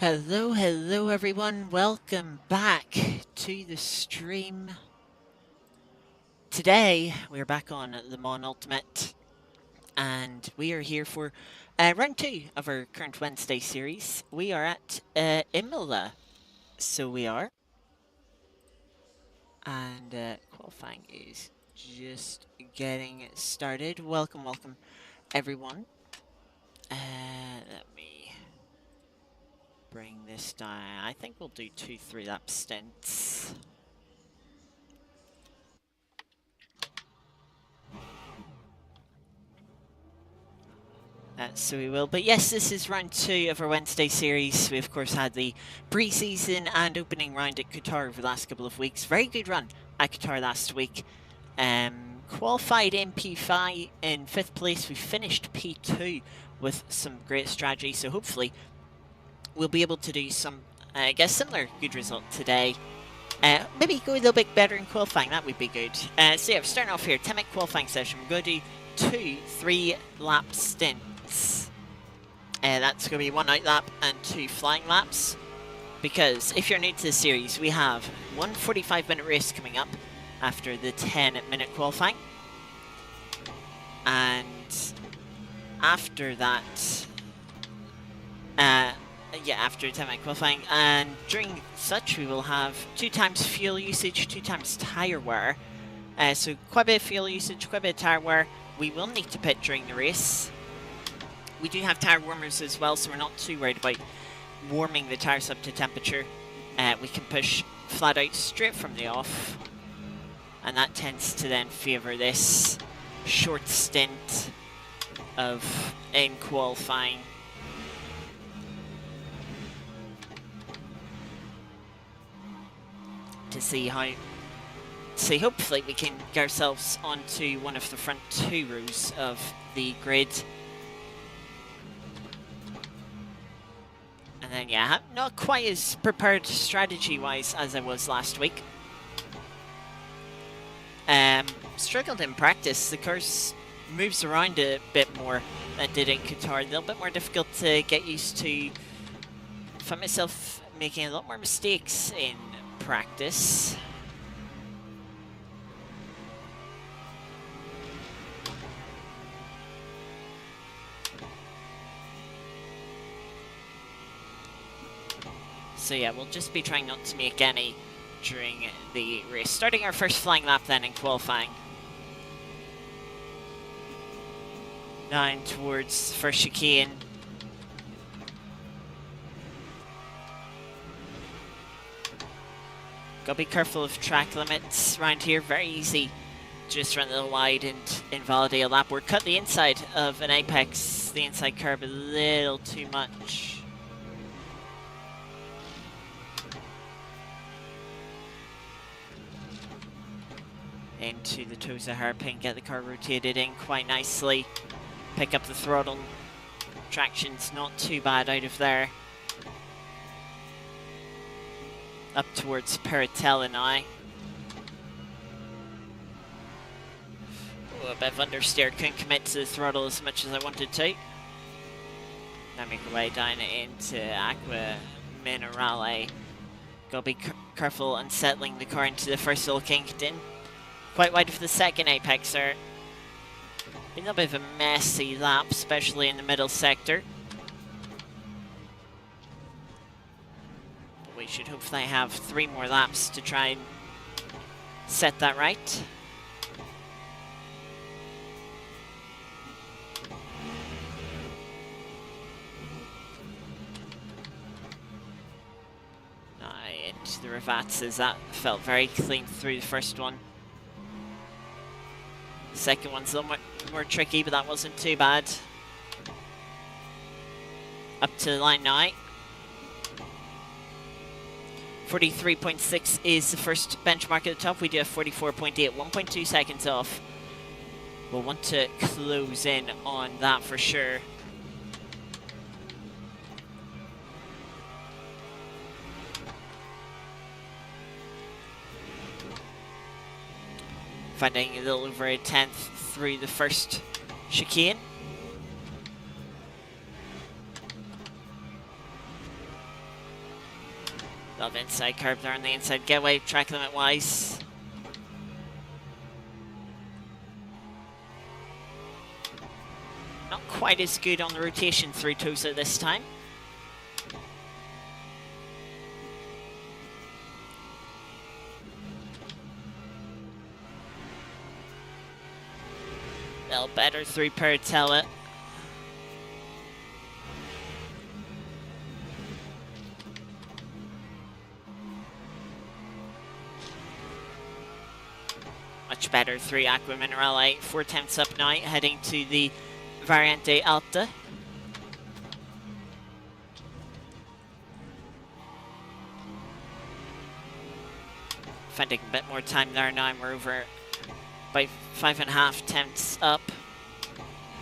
Hello everyone, welcome back to the stream. Today we're back on Le Mans Ultimate and we are here for round 2 of our current Wednesday series. We are at Imola, so we are. And qualifying is just getting started. Welcome everyone. Let me bring this down. I think we'll do 2 3-lap stints. So we will. But yes, this is round 2 of our Wednesday series. We, of course, had the pre-season and opening round at Qatar over the last couple of weeks. Very good run at Qatar last week. Qualified in P5 in 5th place. We finished P2 with some great strategy. So hopefully we'll be able to do some, I guess, similar good result today. Maybe go a little bit better in qualifying. That would be good. So yeah, we're starting off here. 10-minute qualifying session. We're going to do 2 3-lap stints. That's going to be 1 night lap and 2 flying laps. Because if you're new to the series, we have one 45-minute race coming up after the 10-minute qualifying. And after that, after 10-minute qualifying, and during such we will have 2 times fuel usage, 2 times tyre wear. So quite a bit of fuel usage, quite a bit of tyre wear. We will need to pit during the race. We do have tyre warmers as well, so we're not too worried about warming the tyres up to temperature. We can push flat out straight from the off, and that tends to then favour this short stint of in qualifying. To see hopefully we can get ourselves onto one of the front 2 rows of the grid. And then, yeah, not quite as prepared strategy-wise as I was last week. Struggled in practice. The course moves around a bit more than it did in Qatar. A little bit more difficult to get used to. I find myself making a lot more mistakes in practice. So yeah, we'll just be trying not to make any during the race. Starting our first flying lap then in qualifying. Down towards first chicane. Gotta be careful of track limits around here. Very easy. Just run a little wide and invalidate a lap. We're cut the inside of an apex, the inside curb, a little too much. Into the toes of hairpin, get the car rotated in quite nicely. Pick up the throttle. Traction's not too bad out of there. Up towards Peritella now. Oh, a bit of understeer, couldn't commit to the throttle as much as I wanted to. Now make our way down into Aqua Minerale. Gotta be careful unsettling the car into the first little kinkton. Quite wide for the second apex there. Been a bit of a messy lap, especially in the middle sector. But we should hopefully have 3 more laps to try and set that right. Now into the Ravazzas, that felt very clean through the first one. Second one's a little more tricky, but that wasn't too bad. Up to the line now. 43.6 is the first benchmark at the top. We do have 44.8, 1.2 seconds off. We'll want to close in on that for sure. Finding a little over a 10th through the first chicane. of inside curb there on the inside getaway, track limit wise. Not quite as good on the rotation through Tosa this time. A little better through Paratella. Much better through Aqua Minerale. 4 tenths up now, heading to the Variante Alta. Finding a bit more time there now, and we're over by 5.5 tenths up.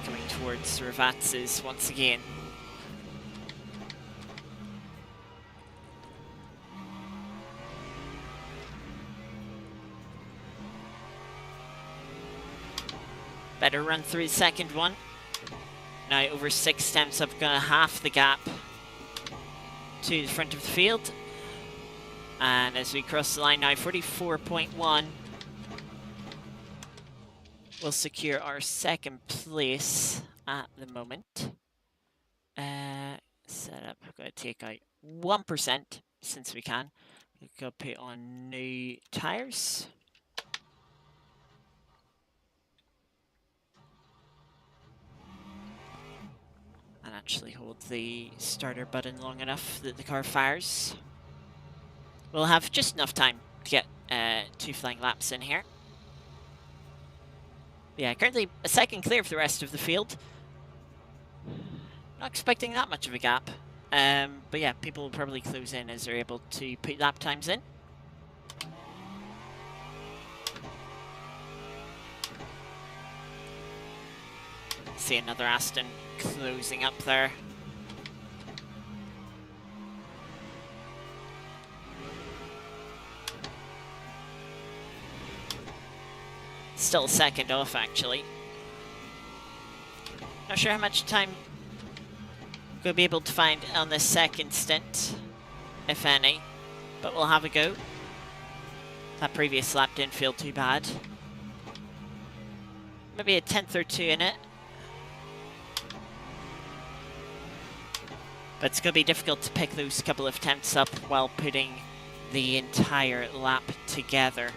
Coming towards Ravatz's once again. Better run through the second one. Now over 6 tenths up, gonna half the gap to the front of the field. And as we cross the line now, 44.1. We'll secure our second place at the moment. Setup, I'm gonna take out 1% since we can. We've got to put on new tyres. And actually hold the starter button long enough that the car fires. We'll have just enough time to get 2 flying laps in here. Yeah, currently a second clear for the rest of the field. Not expecting that much of a gap. But yeah, people will probably close in as they're able to put lap times in. See another Aston closing up there. Still second off, actually. Not sure how much time we'll be able to find on this second stint, if any, but we'll have a go. That previous lap didn't feel too bad. Maybe a tenth or two in it. But it's going to be difficult to pick those couple of tenths up while putting the entire lap together.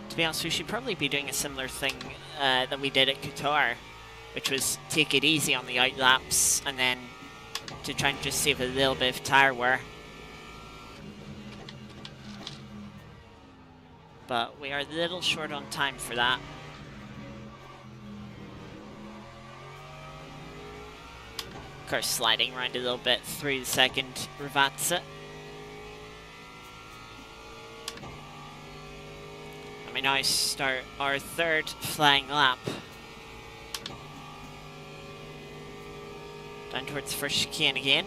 To be honest, we should probably be doing a similar thing that we did at Qatar, which was take it easy on the out laps and then to try and just save a little bit of tyre wear. But we are a little short on time for that. Of course, sliding around a little bit through the second Ravazza. And we now start our third flying lap. Down towards the first chicane again.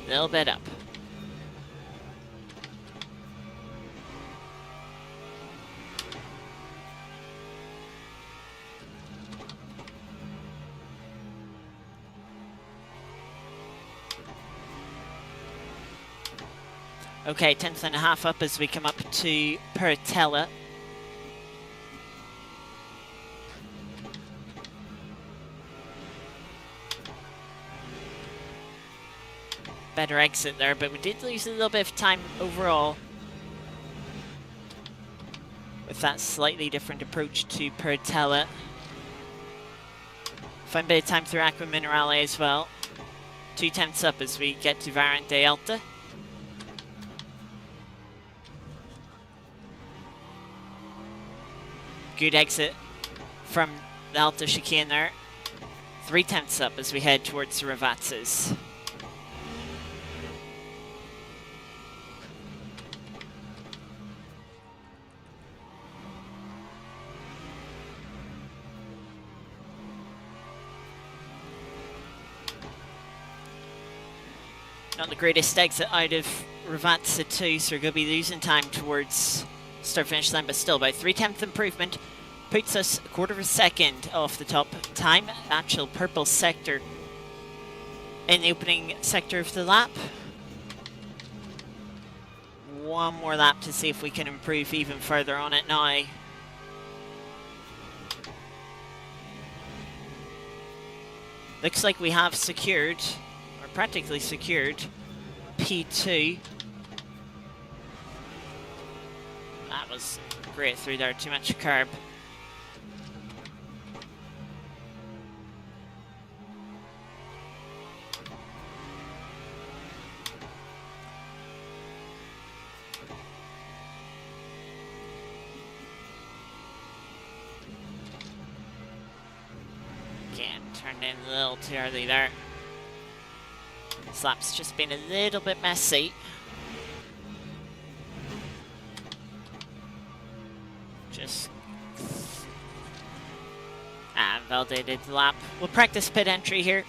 A little bit up. Okay, 10.5 up as we come up to Paratella. Better exit there, but we did lose a little bit of time overall with that slightly different approach to Paratella. Find a bit of time through Aqua Minerale as well. 2 tenths up as we get to Variante Alta. Good exit from the Alta chicane there. 3/10 up as we head towards the Ravazzas. Not the greatest exit out of Ravazza 2, so we're going to be losing time towards start-finish line, but still about 3/10 improvement. Puts us a quarter of a second off the top time. Actual purple sector in the opening sector of the lap. One more lap to see if we can improve even further on it now. Looks like we have secured, or practically secured, P2. That was great through there, too much curb. Again, turned in a little too early there. This lap's just been a little bit messy. Just validated the lap. We'll practice pit entry here.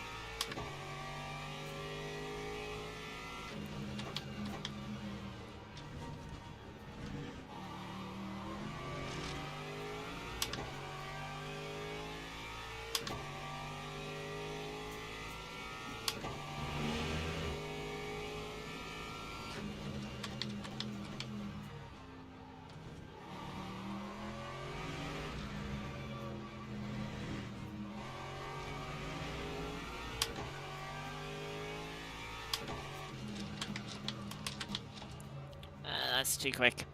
That's too quick.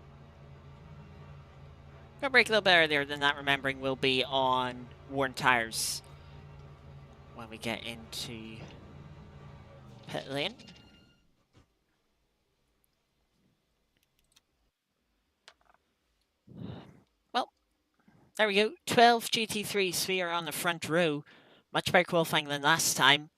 Gonna brake a little bit earlier than that, remembering we'll be on worn tires when we get into pit lane. Well, there we go. 12 GT3s. We are on the front row. Much better qualifying than last time.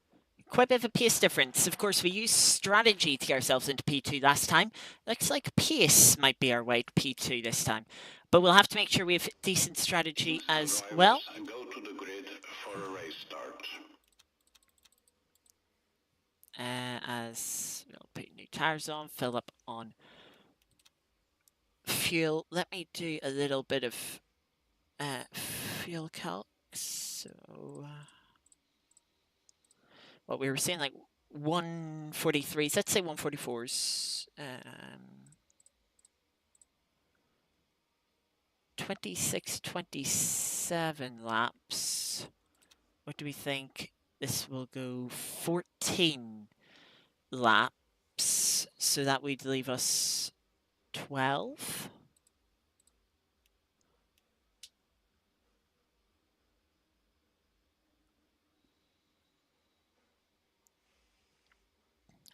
Quite a bit of a pace difference. Of course, we used strategy to get ourselves into P2 last time. Looks like pace might be our way to P2 this time. But we'll have to make sure we have decent strategy as well. Go to the grid for a race start. As we'll put new tires on, fill up on fuel. Let me do a little bit of fuel calc. So what we were saying, like 143s, let's say 144s. 26, 27 laps. What do we think? This will go 14 laps, so that would leave us 12.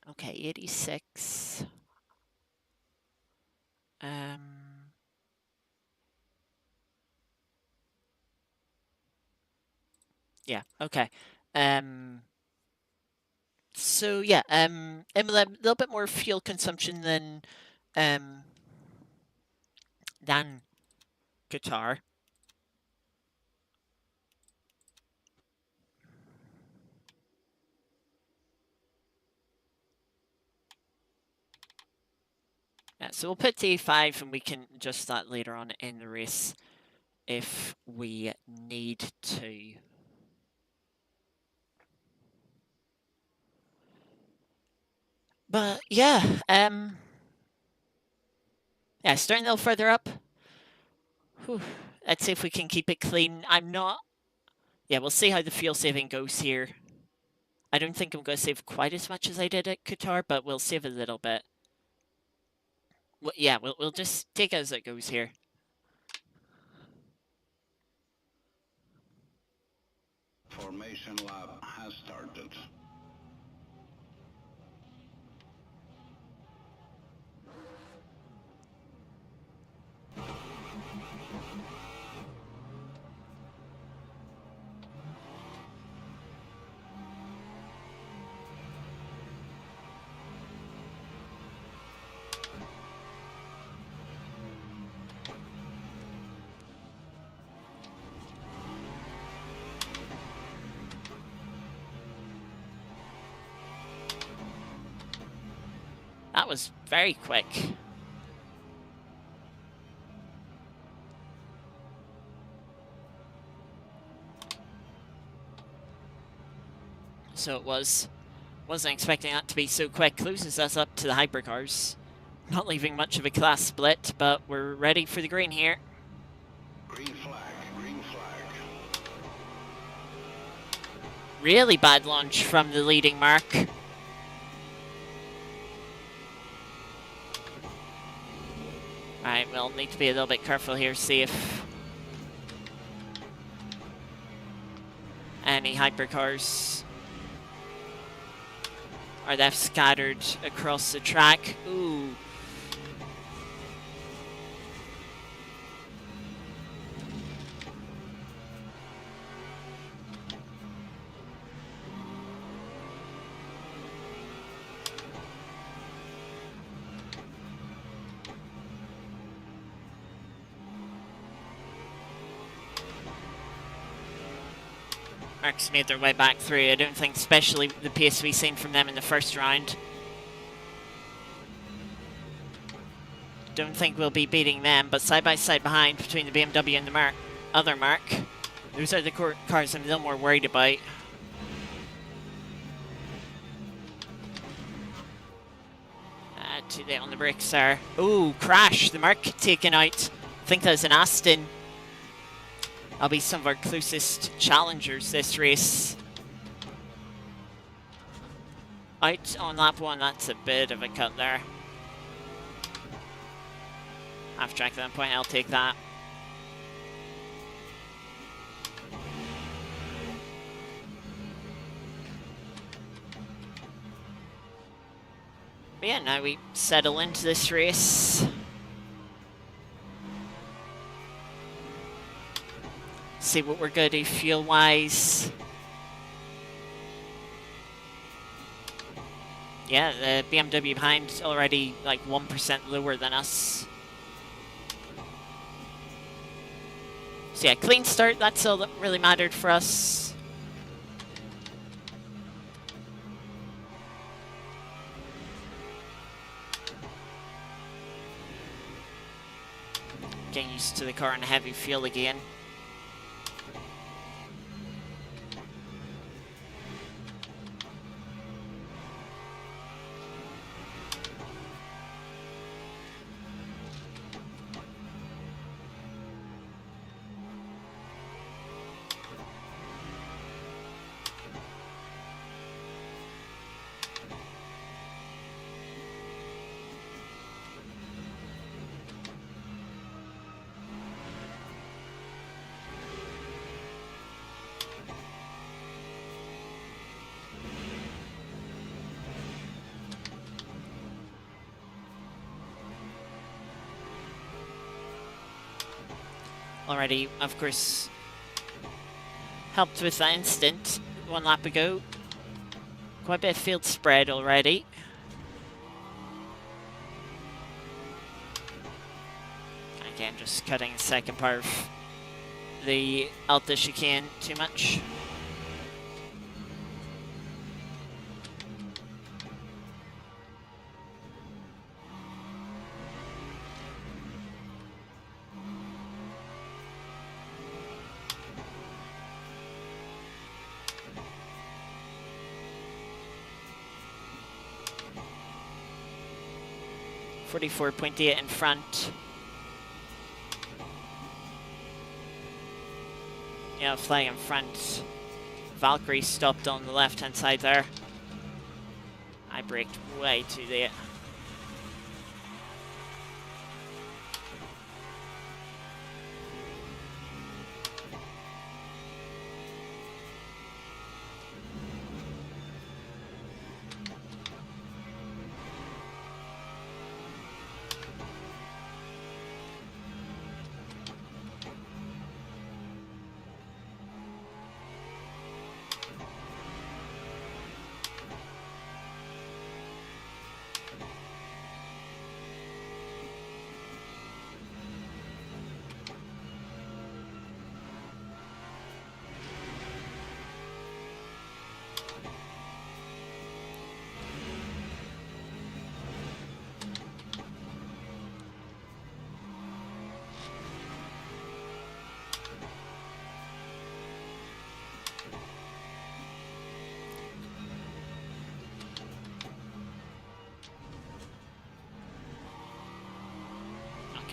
Okay, 86. Yeah, okay. So yeah, Imola, a little bit more fuel consumption than Qatar. Yeah, so we'll put T5 and we can adjust that later on in the race if we need to. But yeah, yeah, starting a little further up. Whew. Let's see if we can keep it clean. I'm not... Yeah, we'll see how the fuel saving goes here. I don't think I'm going to save quite as much as I did at Qatar, but we'll save a little bit. Well, yeah, we'll just take it as it goes here. Formation lap has started. That was very quick. So it was. Wasn't expecting that to be so quick. Loses us up to the Hypercars. Not leaving much of a class split, but we're ready for the green here. Green flag, green flag. Really bad launch from the leading Mark. Alright, we'll need to be a little bit careful here, see if any Hypercars are left scattered across the track. Ooh. Marks made their way back through. I don't think, especially the pace we've seen from them in the first round. Don't think we'll be beating them, but side by side behind between the BMW and the other Mark. Those are the cars I'm a little more worried about. Too late on the brakes there. Ooh, crash. The Mark taken out. I think that was an Aston. That'll be some of our closest challengers this race. Out on lap 1, that's a bit of a cut there. Half track at that point, I'll take that. But yeah, now we settle into this race. See what we're going to do fuel-wise. Yeah, the BMW behind already like 1% lower than us. So yeah, clean start, that's all that really mattered for us. Getting used to the car and heavy fuel again. Already, of course, helped with that instant 1 lap ago. Quite a bit of field spread already. Again, just cutting the second part of the Alta chicane too much. .8 in front. Yeah, flag in front. Valkyrie stopped on the left-hand side there. I braked way too late.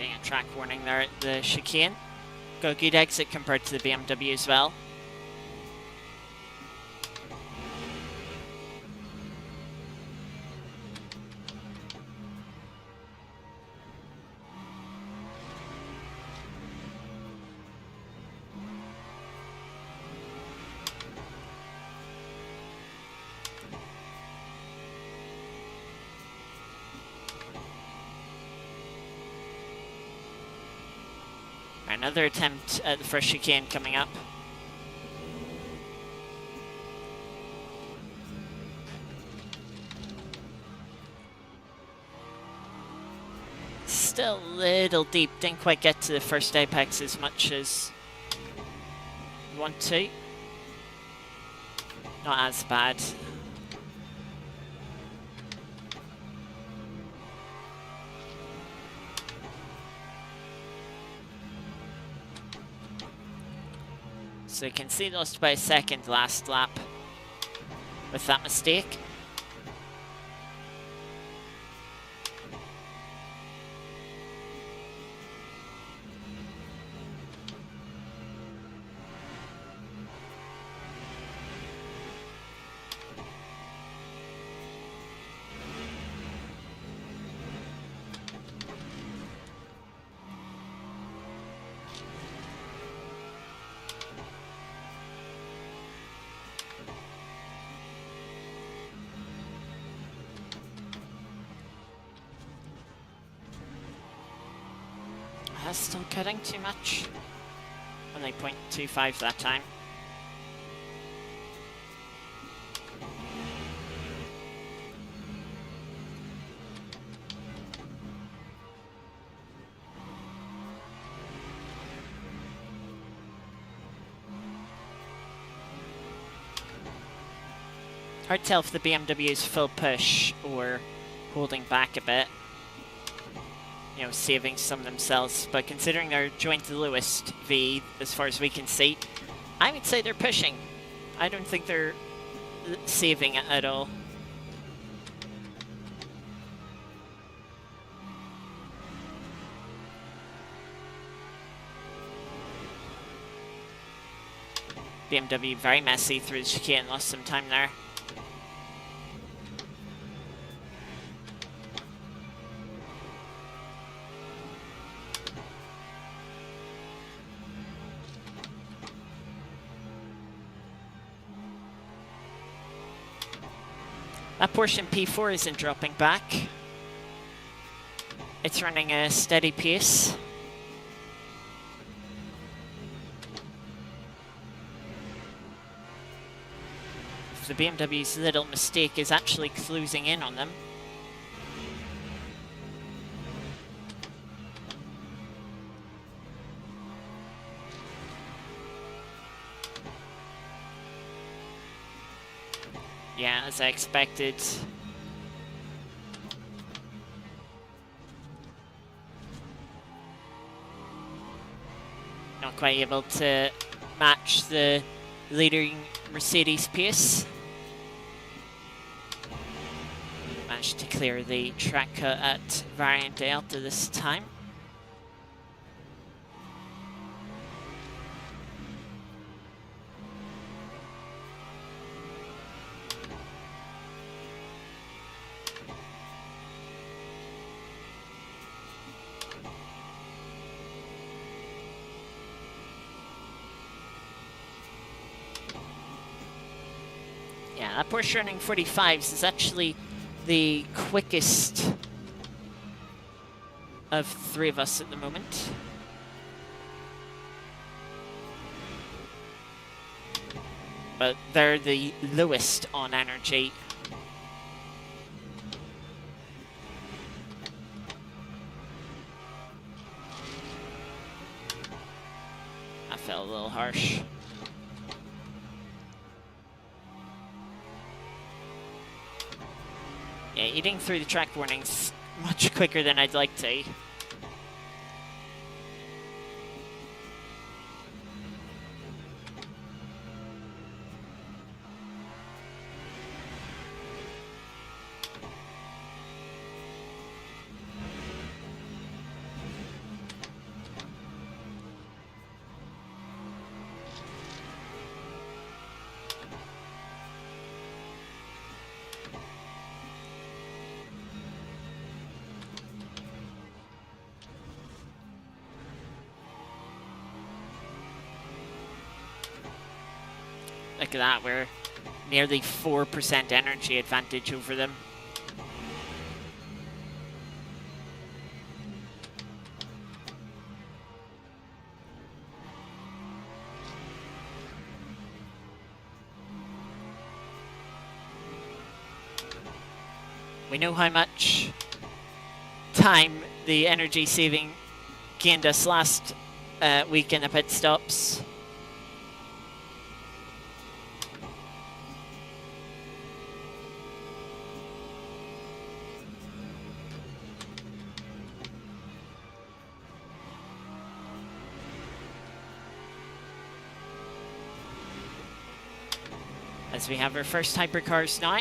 Getting a track warning there at the chicane. Got a good exit compared to the BMW as well. Another attempt at the first chicane coming up. Still a little deep, didn't quite get to the first apex as much as you want to. Not as bad. So you can see lost by a second last lap with that mistake. Still cutting too much. Only 0.25 that time. Hard to tell if the BMW is full push or holding back a bit. You know, saving some themselves, but considering they're joint the lowest V as far as we can see, I would say they're pushing. I don't think they're saving it at all. BMW very messy through the chicane, lost some time there. That portion P4 isn't dropping back. It's running a steady pace. The BMW's little mistake is actually closing in on them. Yeah, as I expected. Not quite able to match the leading Mercedes pace. Managed to clear the track cut at Variant Delta this time. Yeah, that Porsche running 45s is actually the quickest of three of us at the moment. But they're the lowest on energy. That felt a little harsh. Yeah, eating through the track warnings much quicker than I'd like to. Look at that, we're nearly 4% energy advantage over them. We know how much time the energy saving gained us last week in the pit stops. As we have our first hypercars now.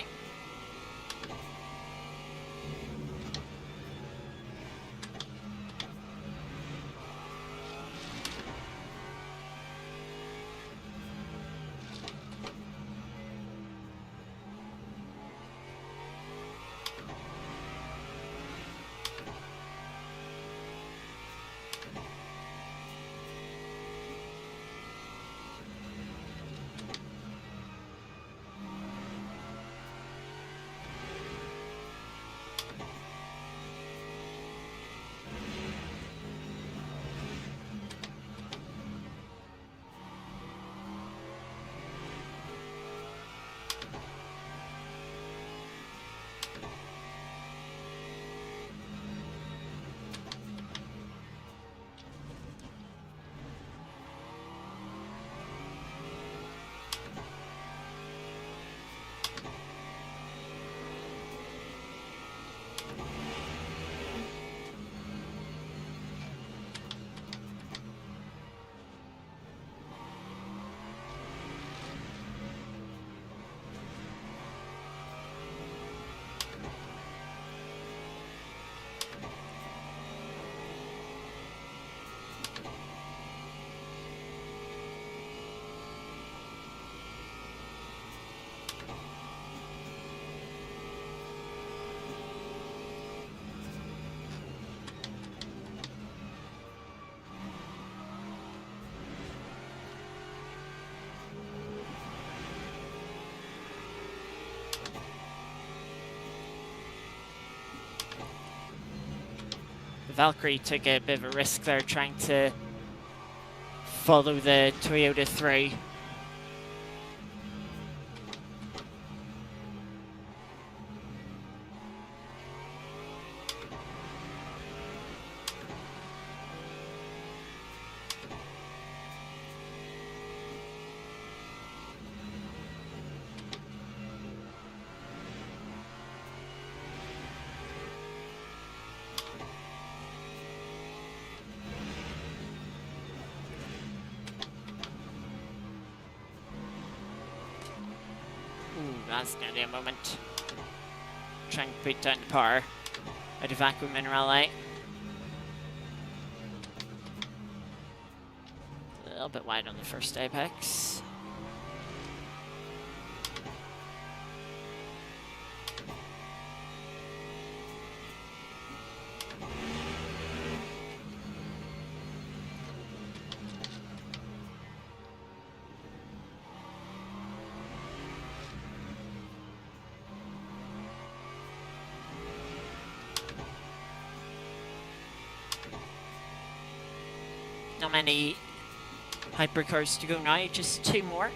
Valkyrie took a bit of a risk there trying to follow the Toyota through. That's nearly a moment. Trying to put down the power out of Aqua Minerale. A little bit wide on the first apex. Not many hypercars to go now, just 2 more.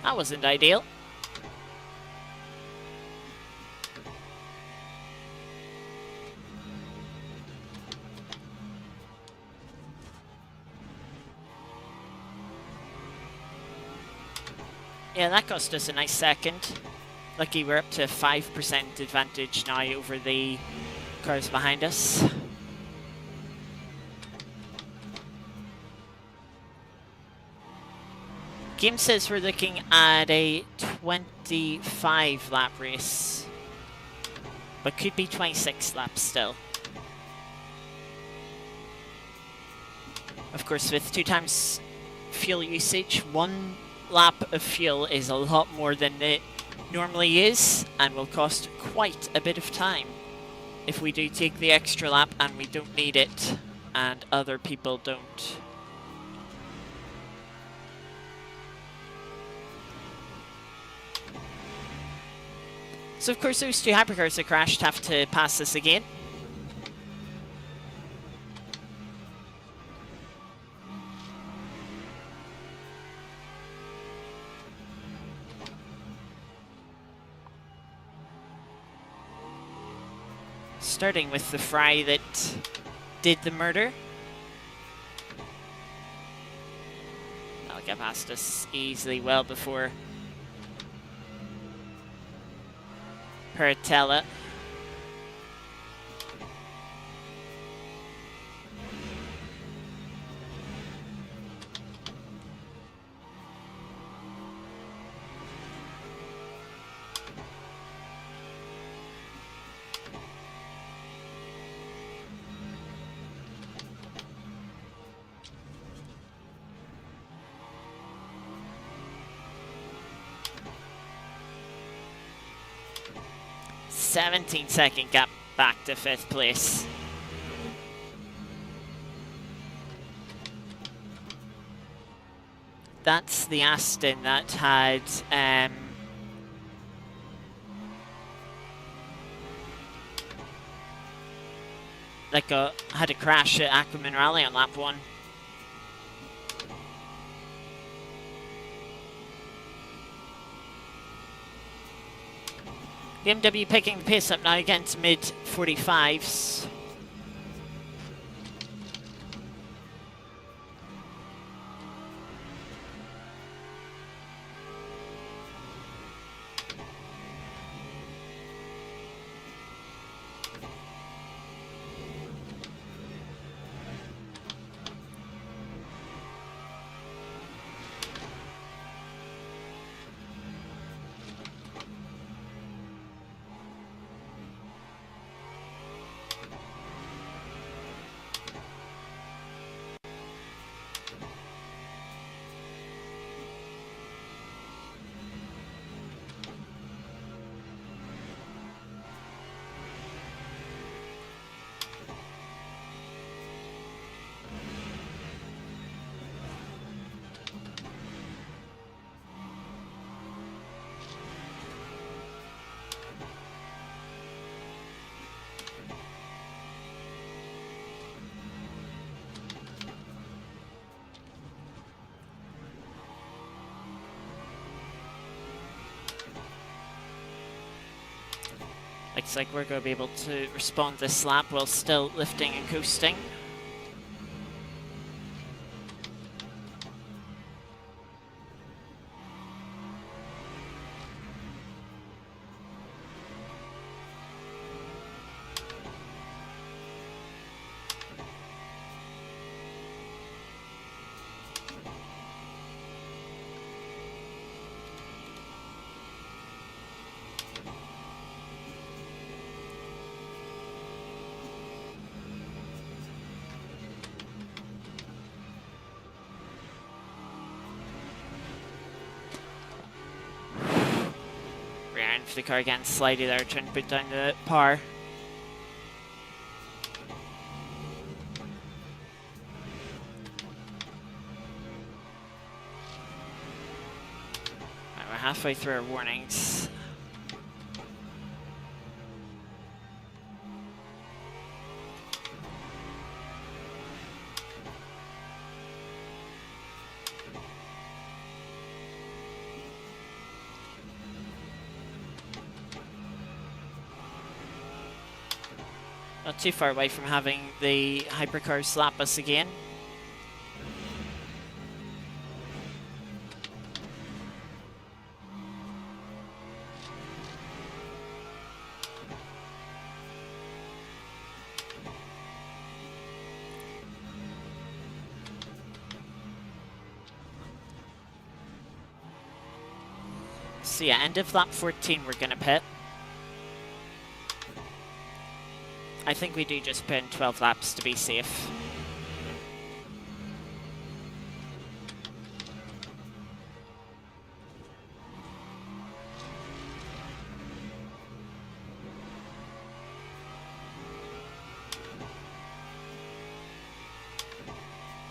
That wasn't ideal. Yeah, that cost us a nice second. Lucky we're up to 5% advantage now over the cars behind us. Game says we're looking at a 25 lap race, but could be 26 laps still. Of course, with 2 times fuel usage, 1 lap of fuel is a lot more than it normally is, and will cost quite a bit of time if we do take the extra lap and we don't need it, and other people don't. So of course those 2 hypercars that crashed have to pass us again. Starting with the fry that did the murder. That'll get past us easily well before Pertella. "17-second gap back to 5th place. That's the Aston that had had a crash at Aquaman Rally on lap 1. BMW picking the pace up now against mid-45s. Looks like we're going to be able to respond this lap while still lifting and coasting. For the car again, slightly there, trying to put down the par. Right, we're halfway through our warnings. Not too far away from having the Hypercars slap us again. So yeah, end of lap 14 we're going to pit. I think we do just put in 12 laps to be safe.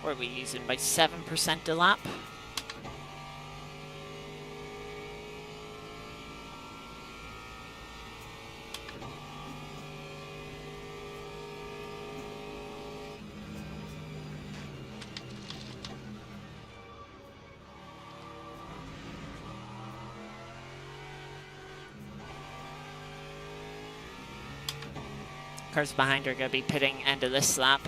What are we using? By 7% a lap? Cars behind are going to be pitting end of this lap.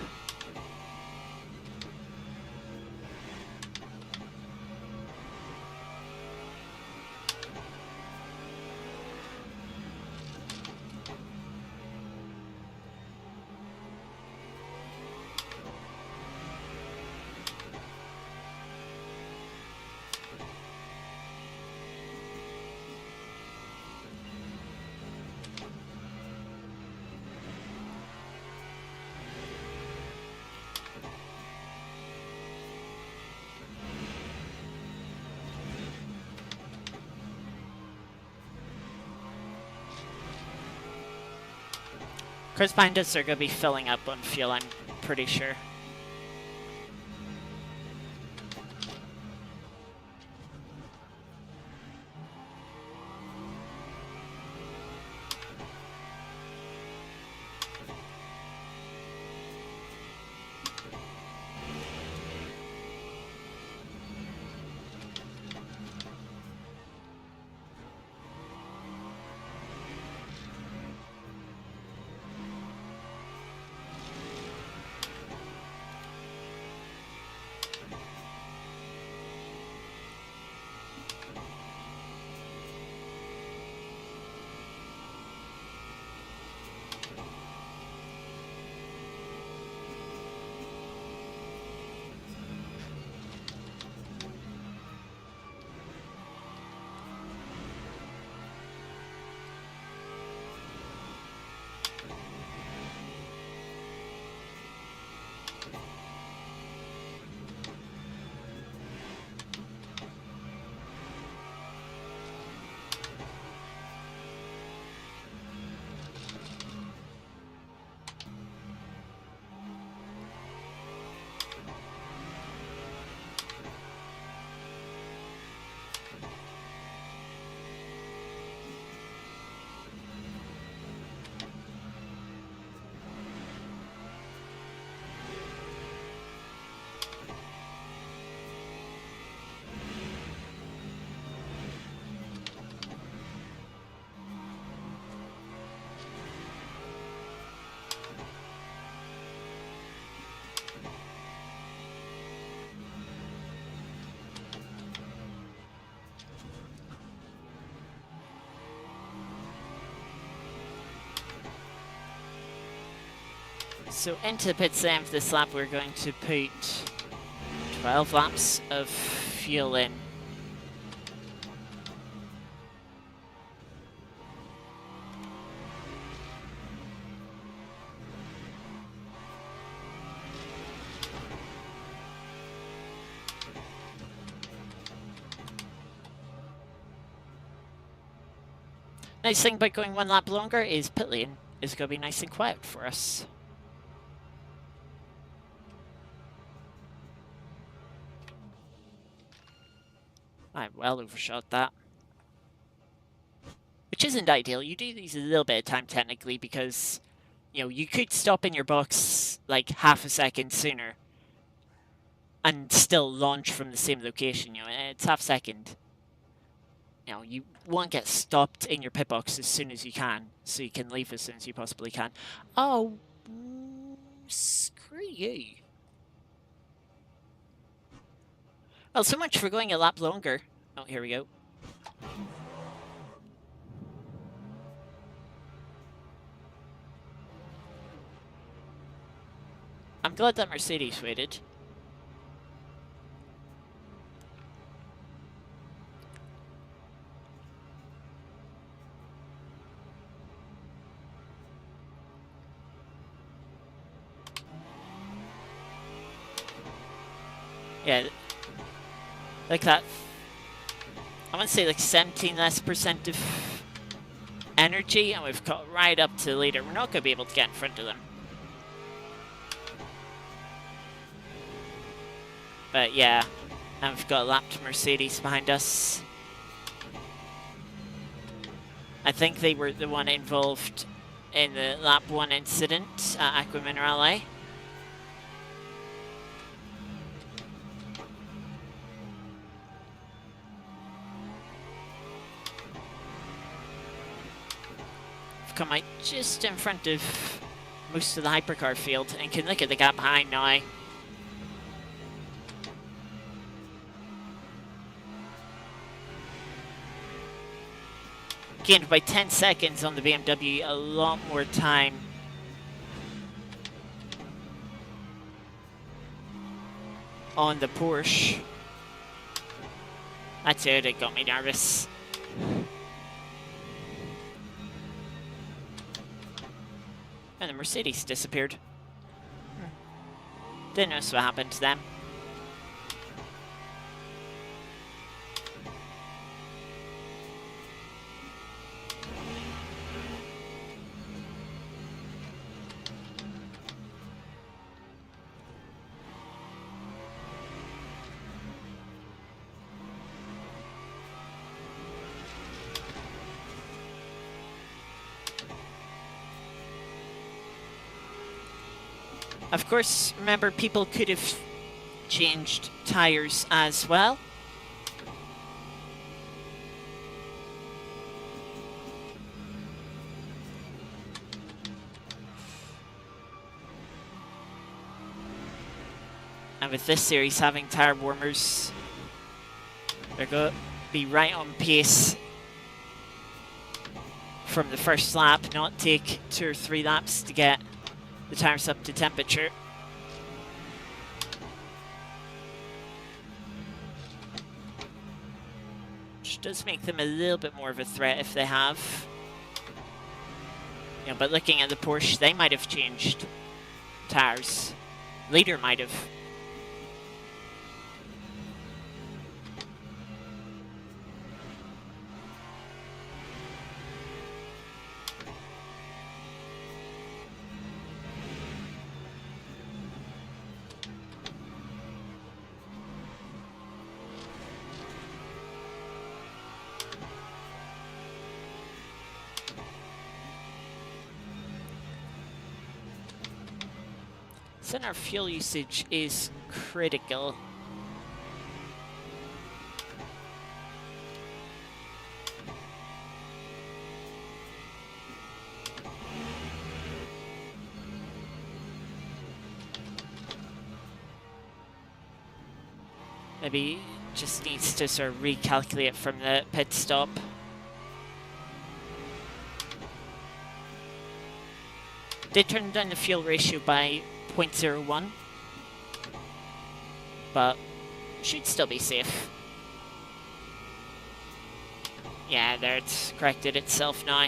Cars behind us are going to be filling up on fuel, I'm pretty sure. So into pit lane for this lap, we're going to put 12 laps of fuel in. Nice thing about going one lap longer is pit lane is going to be nice and quiet for us. I well overshot that. Which isn't ideal. You do these a little bit of time technically because, you know, you could stop in your box like half a second sooner and still launch from the same location. You know, it's half second. You know, you want to get stopped in your pit box as soon as you can so you can leave as soon as you possibly can. Oh, Screw you. Well, so much for going a lap longer. Oh, here we go. I'm glad that Mercedes waited. Yeah, like that. I want to say like 17% less of energy, and we've got right up to the leader. We're not going to be able to get in front of them. But yeah, and we've got a lapped Mercedes behind us. I think they were the one involved in the lap 1 incident at Aqua Minerale. I've come out just in front of most of the hypercar field and can look at the gap behind now. Gained by 10 seconds on the BMW, a lot more time. On the Porsche. That's it, it got me nervous. And the Mercedes disappeared. Didn't notice what happened to them. Of course, remember, people could have changed tyres as well. And with this series having tyre warmers, they're going to be right on pace from the first lap, not take 2 or 3 laps to get the tyres up to temperature. Which does make them a little bit more of a threat if they have. You know, but looking at the Porsche, they might have changed tyres. Leader might have. Then our fuel usage is critical. Maybe just needs to sort of recalculate from the pit stop. They turned down the fuel ratio by 0.01, but should still be safe. Yeah, there, it's corrected itself now.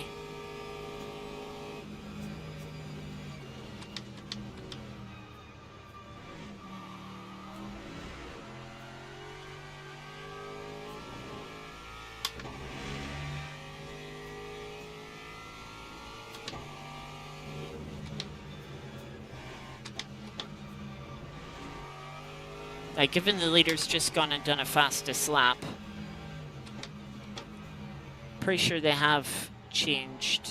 Given the leader's just gone and done a fastest lap, pretty sure they have changed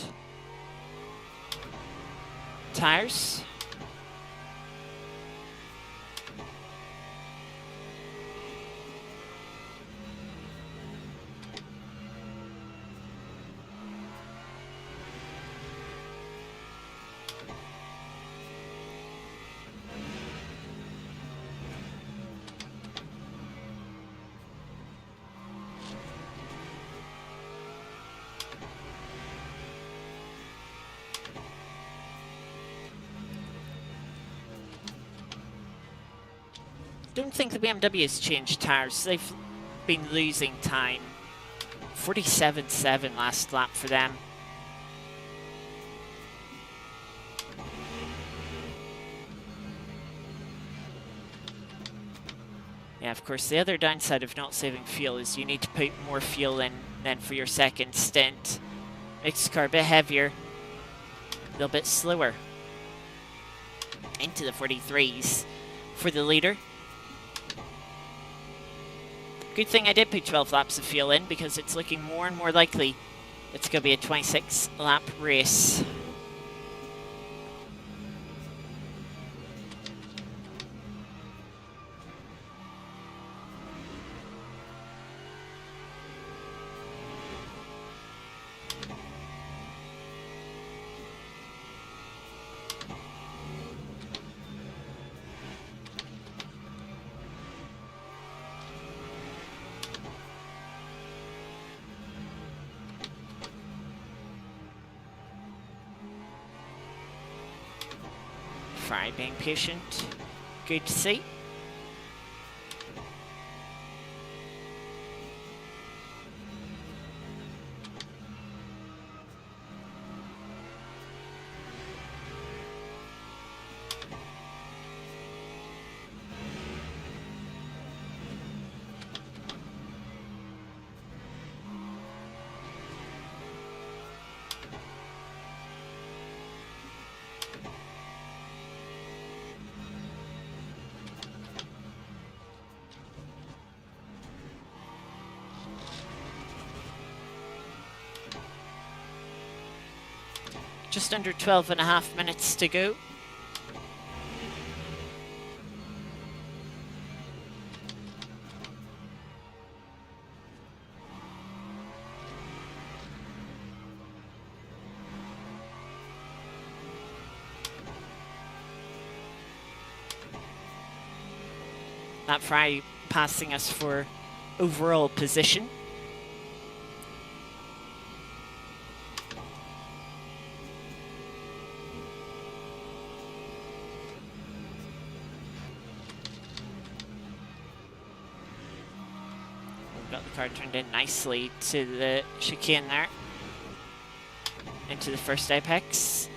tires. Don't think the BMW has changed tyres. They've been losing time. 47.7 last lap for them. Yeah, of course, the other downside of not saving fuel is you need to put more fuel in than for your second stint. Makes the car a bit heavier, a little bit slower. Into the 43s for the leader. Good thing I did put 12 laps of fuel in, because it's looking more and more likely it's going to be a 26-lap race. Fry being patient. Good to see. Just under 12.5 minutes to go. That Fry passing us for overall position. Got the car turned in nicely to the chicane there. Into the first apex.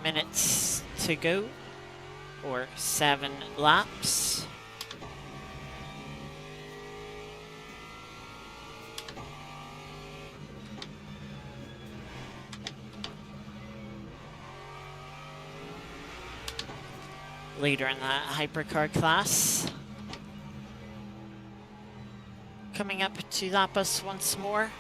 Minutes to go, or 7 laps. Leader in the hypercar class. Coming up to lap us once more.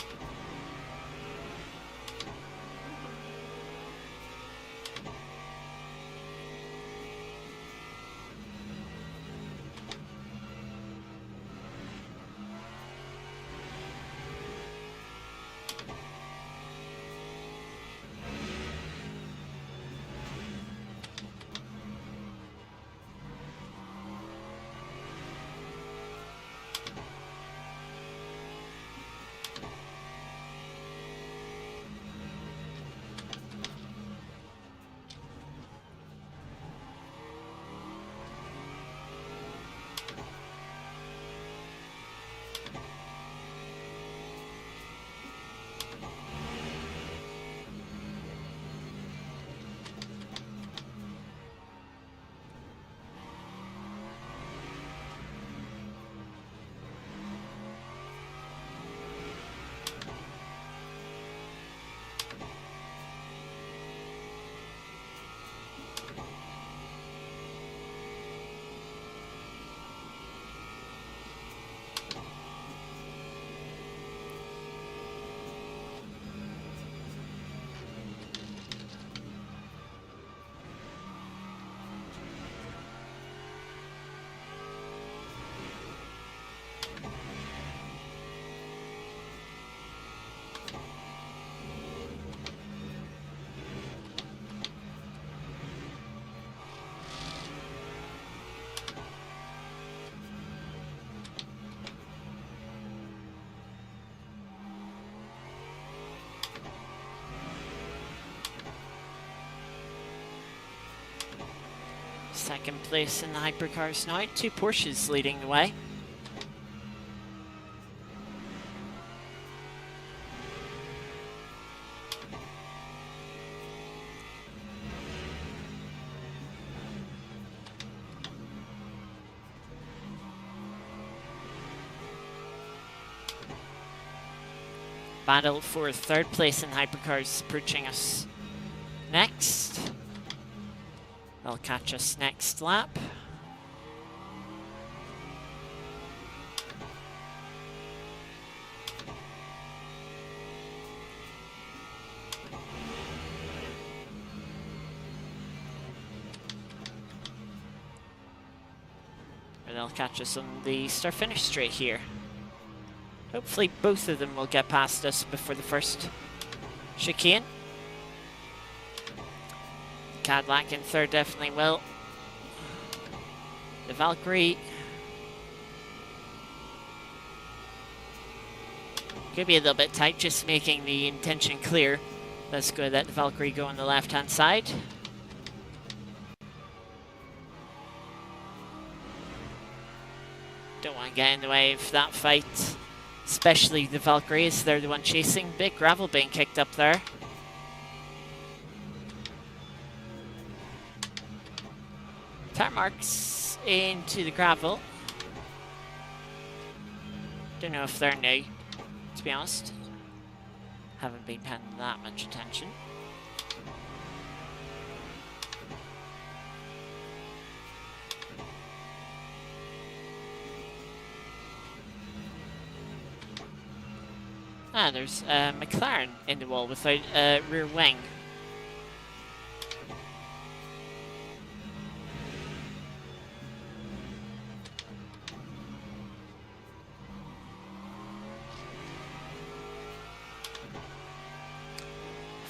Second place in the Hypercars now. 2 Porsches leading the way. Battle for 3rd place in Hypercars approaching us next. They'll catch us next lap. Or they'll catch us on the start-finish straight here. Hopefully both of them will get past us before the first chicane. Cadillac in 3rd definitely will. The Valkyrie could be a little bit tight, just making the intention clear. Let's go let the Valkyrie go on the left-hand side. Don't want to get in the way of that fight. Especially the Valkyrie, as they're the one chasing. Big gravel being kicked up there. Tire marks into the gravel. Don't know if they're new, to be honest. Haven't been paying that much attention. Ah, there's a McLaren in the wall without a rear wing.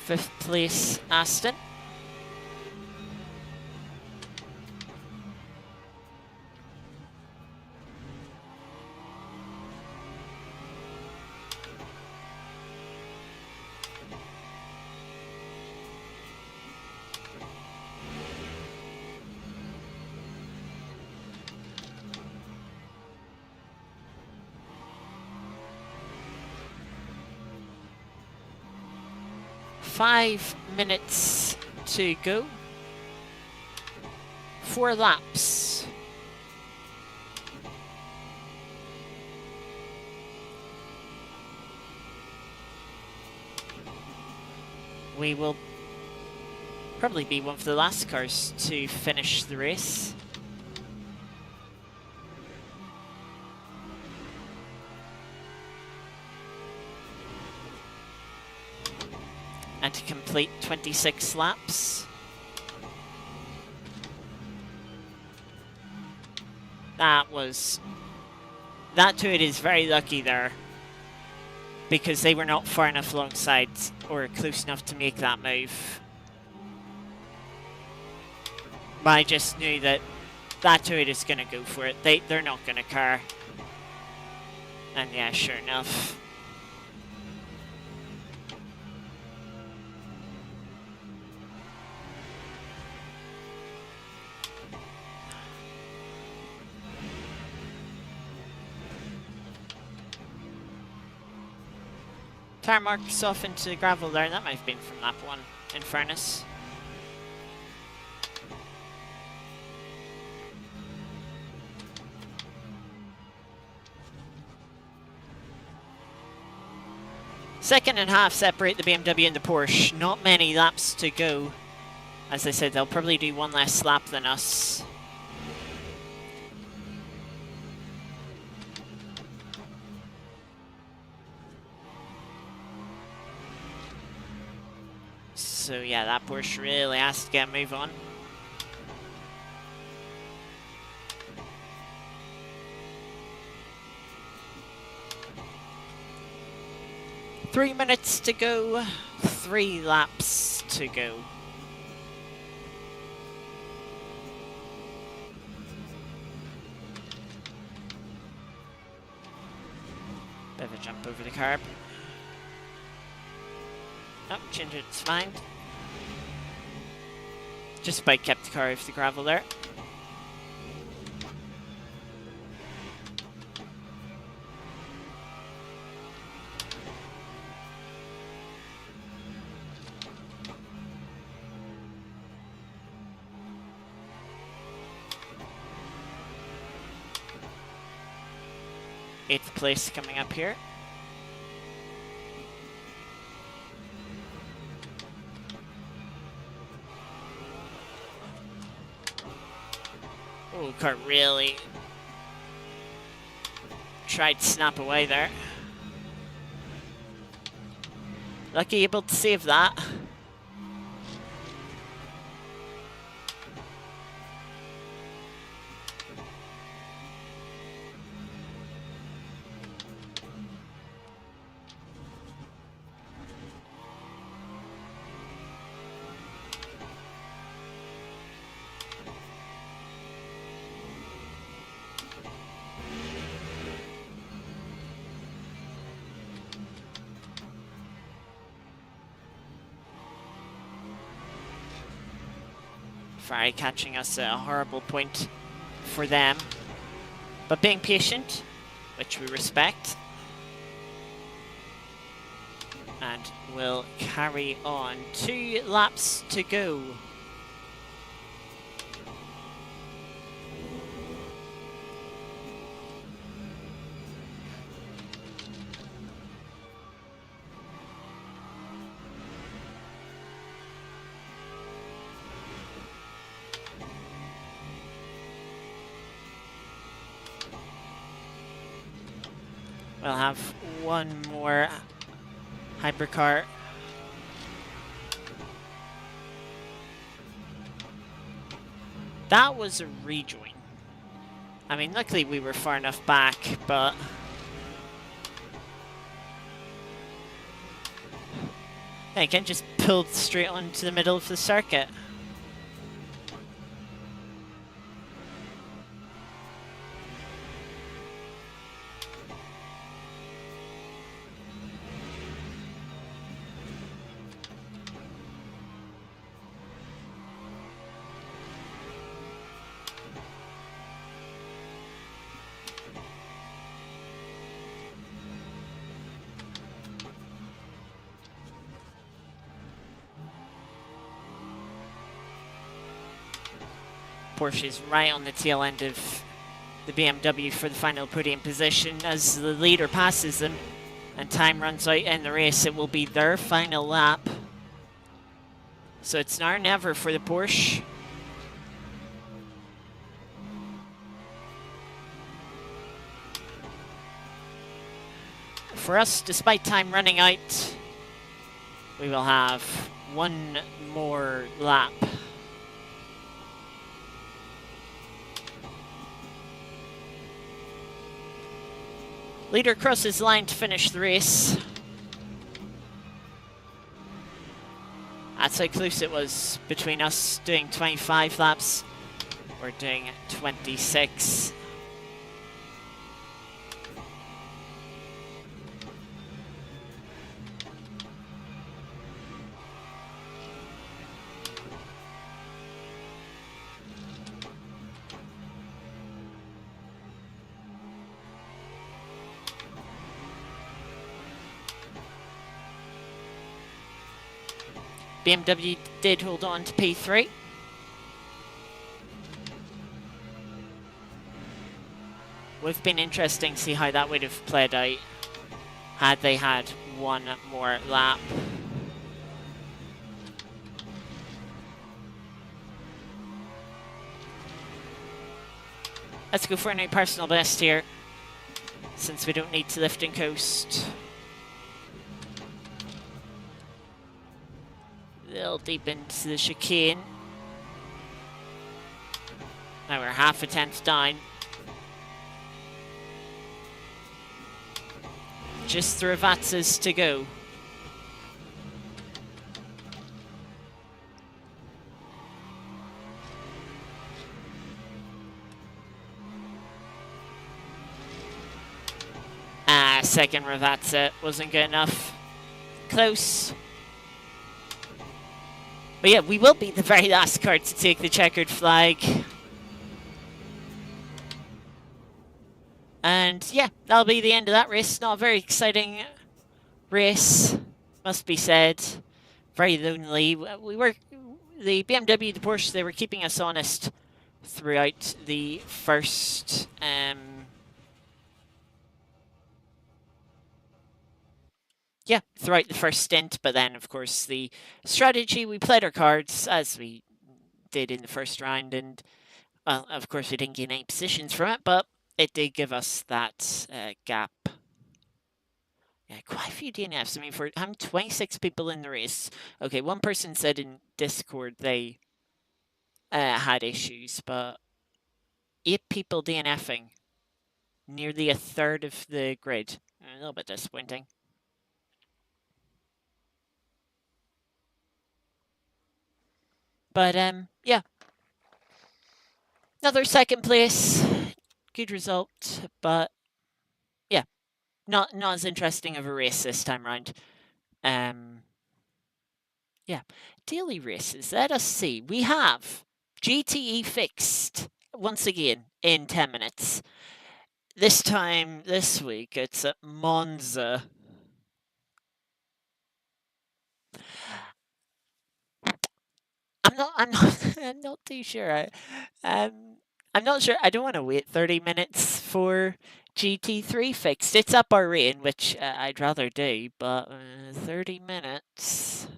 Fifth place, Aston. Five minutes to go. 4 laps. We will probably be one of the last cars to finish the race. And to complete 26 laps. That Toyota is very lucky there, because they were not far enough alongside or close enough to make that move. But I just knew that Toyota's going to go for it. They're not going to care. And yeah, sure enough. Tire marks off into the gravel there. That might have been from lap 1, in fairness. Second and half separate the BMW and the Porsche. Not many laps to go. As I said, they'll probably do 1 less lap than us. So yeah, that Porsche really has to get a move on. Three minutes to go, 3 laps to go. Bit of a jump over the curb. Oh, changed its mind. Just about kept the car off the gravel there. 8th place coming up here. Oh, car really tried to snap away there. Lucky able to save that. Ferrari catching us at a horrible point for them. But being patient, which we respect. And we'll carry on. 2 laps to go. We'll have one more hypercar. That was a rejoin. I mean, luckily we were far enough back, but yeah, again, just pulled straight onto the middle of the circuit. Porsche's right on the tail end of the BMW for the final podium position as the leader passes them and time runs out in the race. It will be their final lap. So it's now or never for the Porsche. For us, despite time running out, we will have one more lap. Leader crosses the line to finish the race. That's how close it was between us doing 25 laps or doing 26. BMW did hold on to P3. Would have been interesting to see how that would have played out had they had one more lap. Let's go for a new personal best here, since we don't need to lift and coast. A little deep into the chicane. Now we're half a tenth down. Just 3 Vatzas to go. Second Ravazza wasn't good enough. Close. But yeah, we will be the very last car to take the checkered flag. And yeah, that'll be the end of that race. Not a very exciting race, must be said. Very lonely. The BMW, the Porsche, they were keeping us honest throughout the first yeah, throughout the first stint. But then, of course, the strategy, we played our cards as we did in the first round. And, well, of course, we didn't gain any positions from it, but it did give us that gap. Yeah, quite a few DNFs. I mean, for having 26 people in the race. Okay, one person said in Discord they had issues, but 8 people DNFing, nearly a third of the grid. A little bit disappointing. But yeah, another second place, good result, but yeah, not as interesting of a race this time round. Um, yeah, daily races. Let us see. We have GTE fixed once again in 10 minutes. This time this week, it's at Monza. I'm not. I'm not too sure. I'm not sure. I don't want to wait 30 minutes for GT3 fixed. It's up our rain, which I'd rather do, but 30 minutes.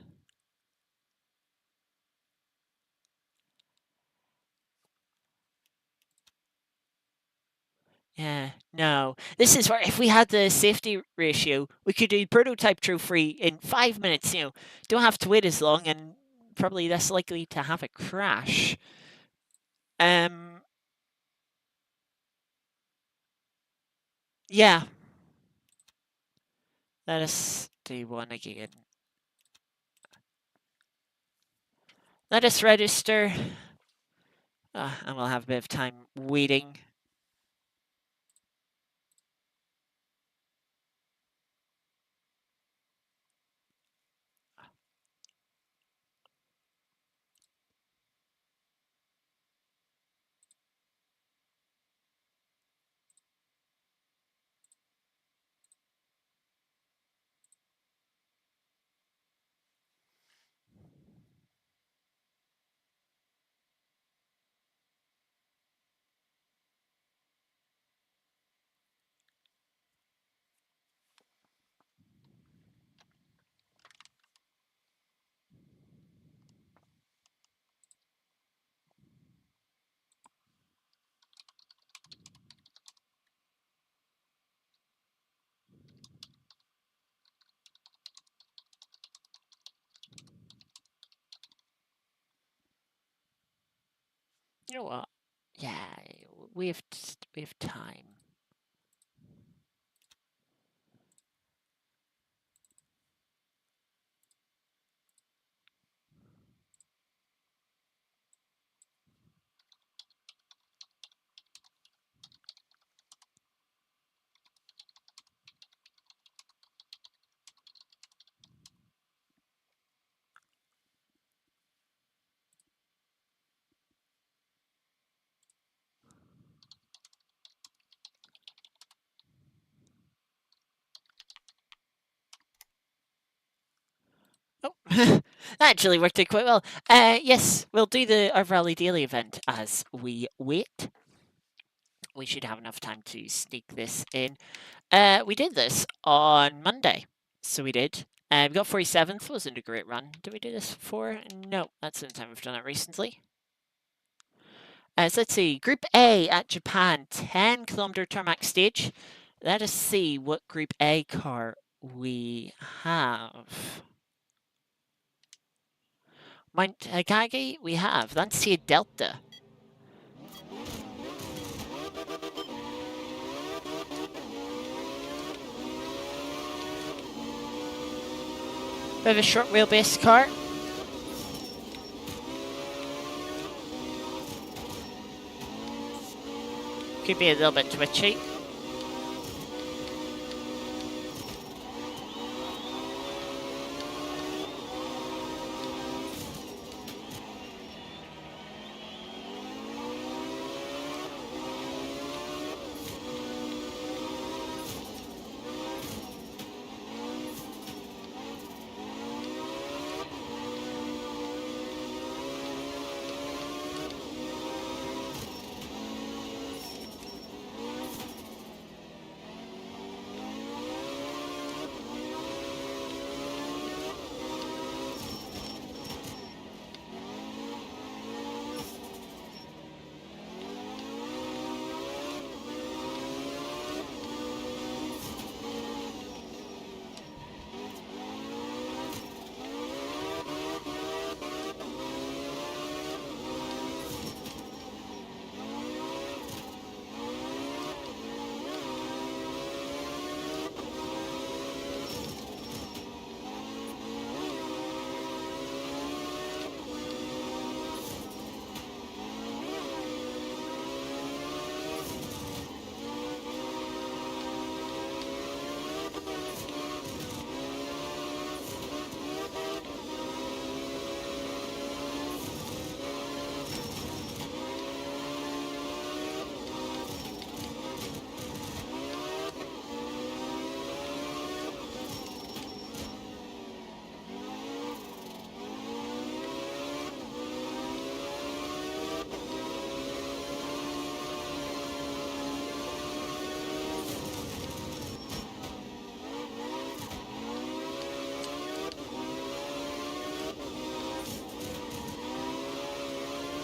Yeah, no. This is where if we had the safety ratio, we could do prototype trophy in 5 minutes. Don't have to wait as long, and probably less likely to have a crash. Um, yeah. Let us do one again. Let us register. And we'll have a bit of time waiting. You know what? Yeah, we have time. Oh, that actually worked out quite well. Yes, we'll do the our Rally Daily event as we wait. We should have enough time to sneak this in. We did this on Monday, so we did. We got 47th. Wasn't a great run. Did we do this before? No, that's the time we've done it recently. So let's see. Group A at Japan, 10-kilometer tarmac stage. Let us see what Group A car we have. Mount Hagagi, we have Lancia Delta. Bit of a short wheelbase car. Could be a little bit twitchy.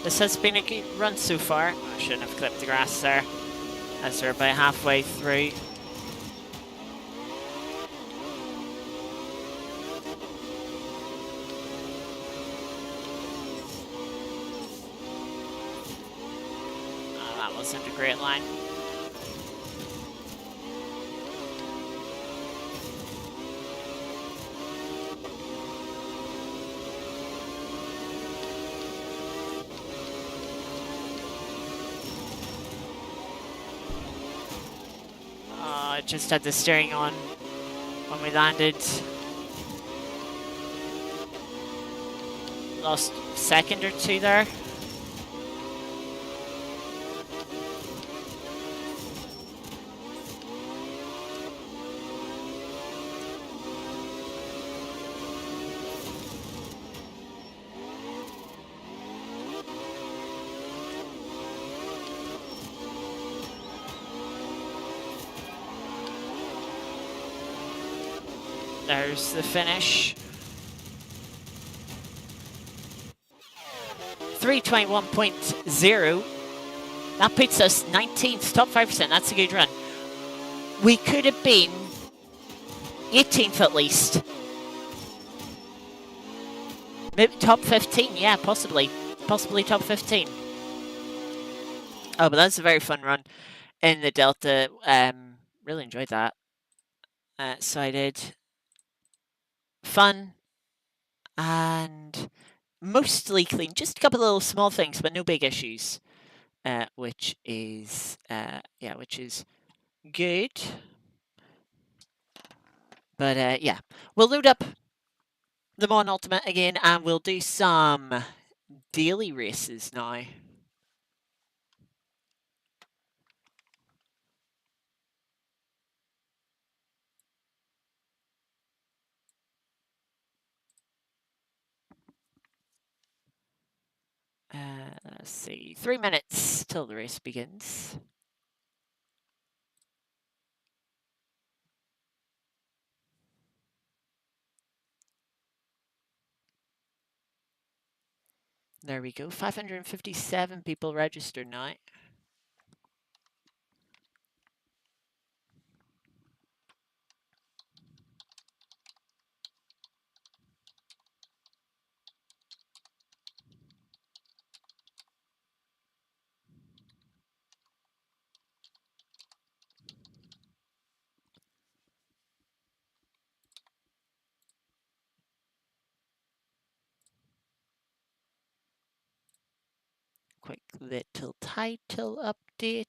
This has been a good run so far. I shouldn't have clipped the grass there, as we're about halfway through. Oh, that wasn't a great line. I just had the steering on when we landed. Lost a second or two there. There's the finish. 321.0. That puts us 19th, top 5%. That's a good run. We could have been 18th at least. Maybe top 15, yeah, possibly. Possibly top 15. Oh, but that's a very fun run in the Delta. Really enjoyed that. So I did fun and mostly clean. Just a couple of little small things, but no big issues. Which is good. But yeah, we'll load up the Mon Ultimate again, and we'll do some daily races now. Let's see, 3 minutes till the race begins. There we go, 557 people registered now. Quick little title update.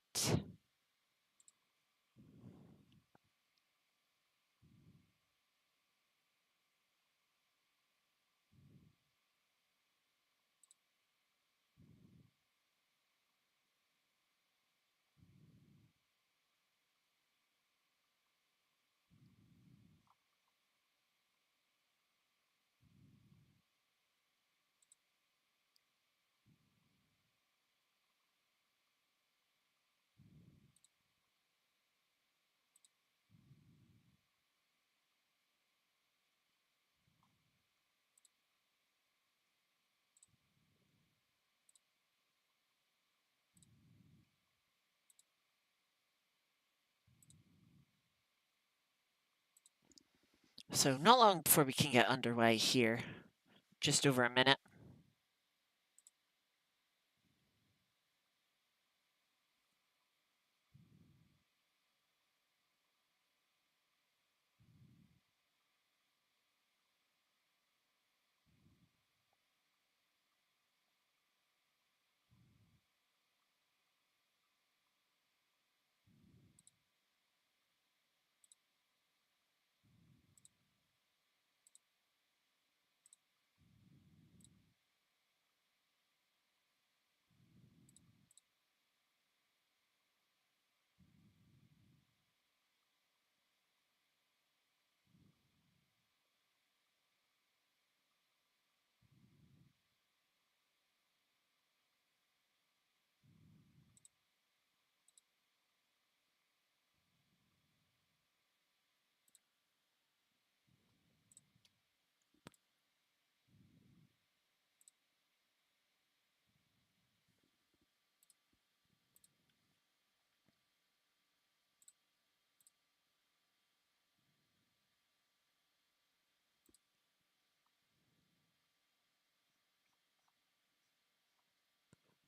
So not long before we can get underway here. Just over a minute.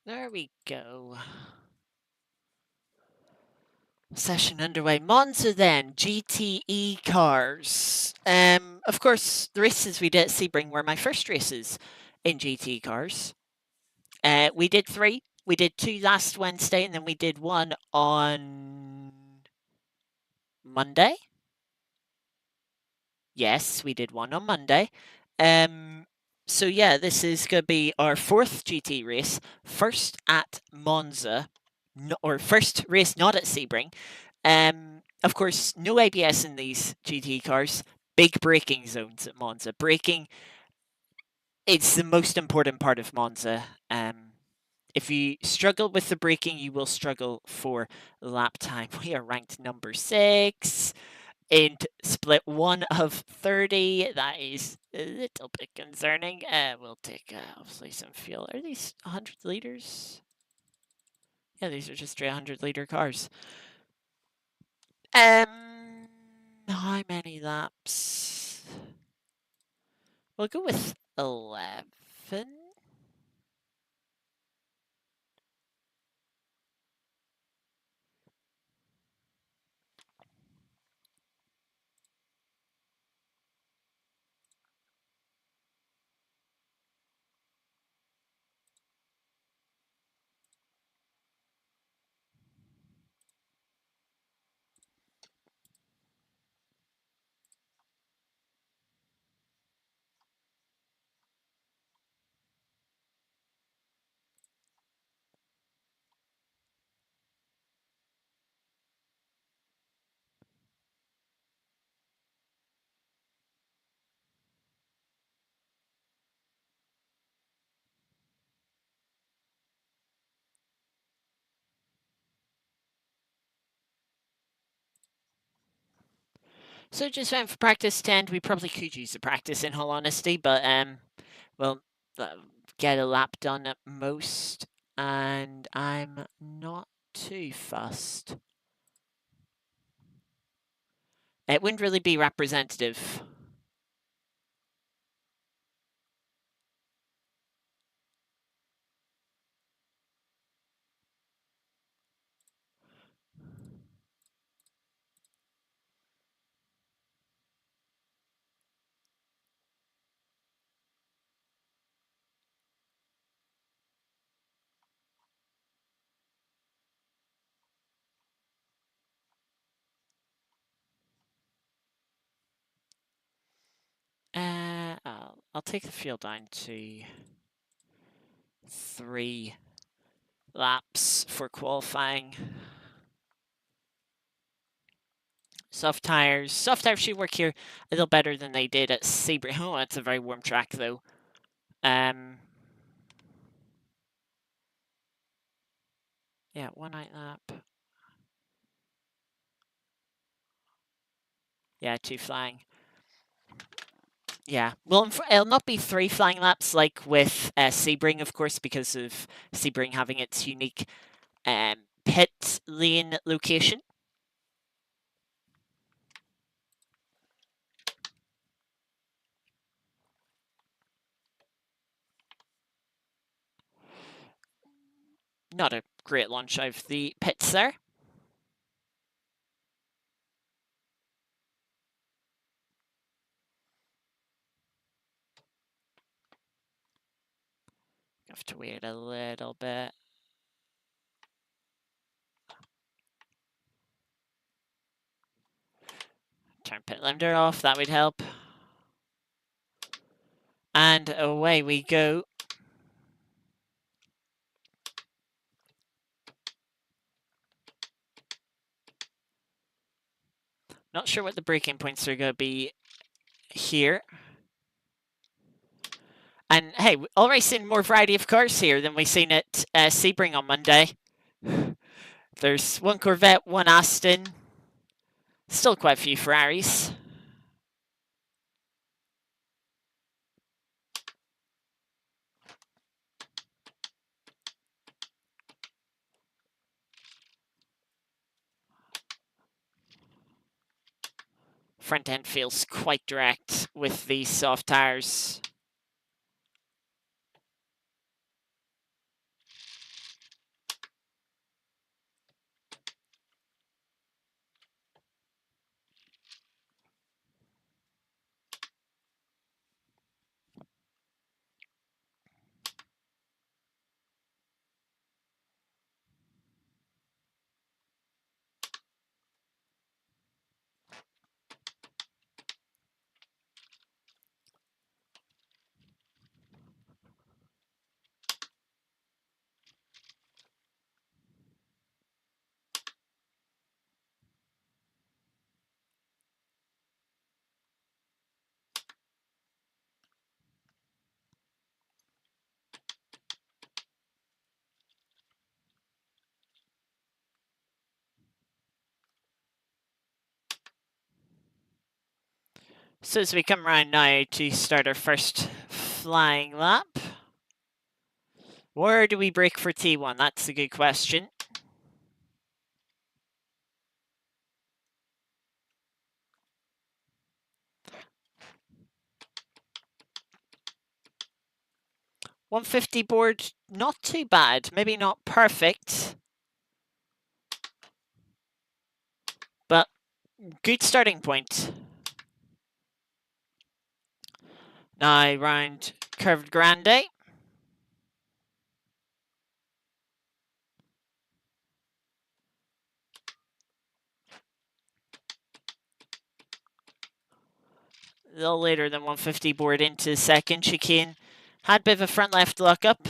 There we go. Session underway. Monza then, GTE cars. Of course, the races we did at Sebring were my first races in GTE cars. We did 3. We did 2 last Wednesday, and then we did 1 on Monday. Yes, we did 1 on Monday. So yeah, this is going to be our 4th GT race, first at Monza, or first race not at Sebring. Of course, no ABS in these GT cars. Big braking zones at Monza. Braking, it's the most important part of Monza. If you struggle with the braking, you will struggle for lap time. We are ranked number 6 in split 1 of 30. That is a little bit concerning. We'll take obviously some fuel. Are these 100 liters? Yeah, these are just 300-liter cars. How many laps? We'll go with 11. So just went for practice 10. We probably could use the practice in all honesty, but well, get a lap done at most, and I'm not too fussed. It wouldn't really be representative. I'll take the field down to 3 laps for qualifying. Soft tires. Soft tires should work here a little better than they did at Sebring. Oh, it's a very warm track though. Yeah, 1 night lap. Yeah, 2 flying. Yeah, well, it'll not be 3 flying laps like with Sebring, of course, because of Sebring having its unique pit lane location. Not a great launch out of the pits there. Have to wait a little bit. Turn pit limiter off, that would help. And away we go. Not sure what the braking points are going to be here. And hey, already seen more variety of cars here than we've seen at Sebring on Monday. There's 1 Corvette, 1 Aston. Still quite a few Ferraris. Front end feels quite direct with these soft tires. So as we come around now to start our first flying lap, where do we brake for T1? That's a good question. .150 board, not too bad. Maybe not perfect, but good starting point. Now round curved grande. A little later than 150 board into second chicane. Had a bit of a front left lock up.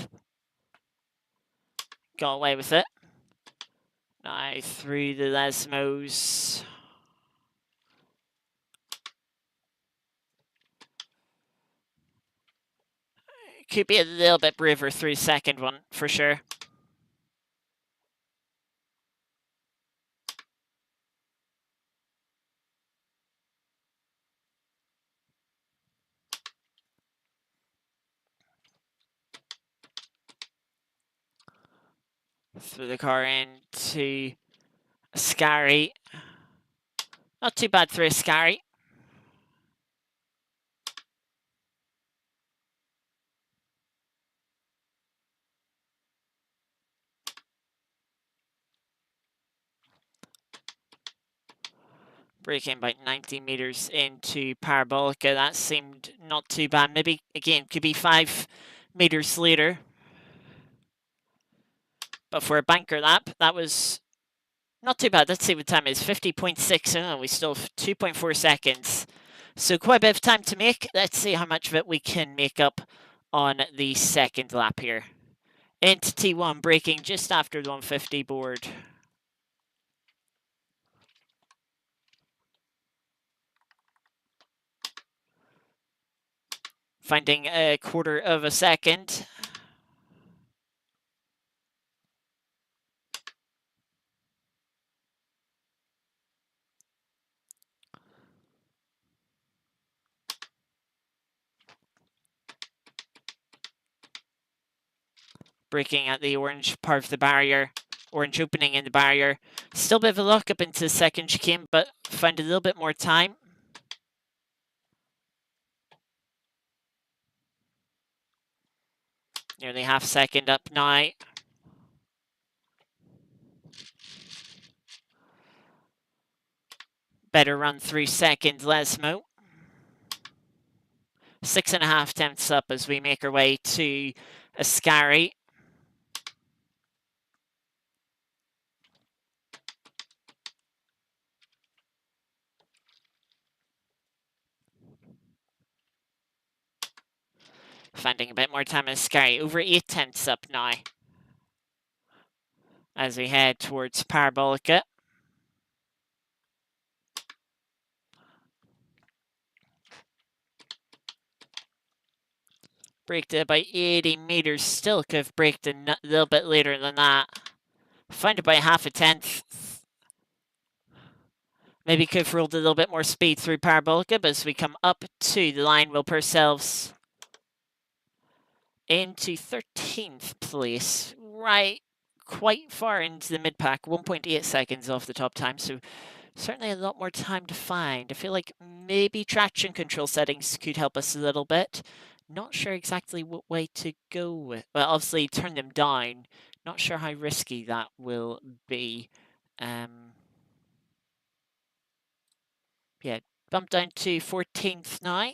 Got away with it. Now through the Lesmos. Could be a little bit braver through second one, for sure. Through the car into Ascari. Not too bad through Ascari. Braking about 90 meters into Parabolica. That seemed not too bad. Maybe, again, could be 5 meters later. But for a banker lap, that was not too bad. Let's see what time it is. 50.6. Oh, we still have 2.4 seconds. So quite a bit of time to make. Let's see how much of it we can make up on the second lap here. Into T1, braking just after the 150 board. Finding a quarter of a second. Braking at the orange part of the barrier. Orange opening in the barrier. Still a bit of a lock up into the second chicane, but found a little bit more time. Nearly half second up now. Better run through second, Lesmo. 6.5 tenths up as we make our way to Ascari. Finding a bit more time in Ascari. Over 8 tenths up now. As we head towards Parabolica. Braked at about 80 meters. Still could have braked a little bit later than that. Found about half a tenth. Maybe could have rolled a little bit more speed through Parabolica, but as we come up to the line, we'll put ourselves into 13th place. Right, quite far into the mid-pack. 1.8 seconds off the top time, so certainly a lot more time to find. I feel like maybe traction control settings could help us a little bit. Not sure exactly what way to go with. Well, obviously turn them down. Not sure how risky that will be. Yeah, bump down to 14th now.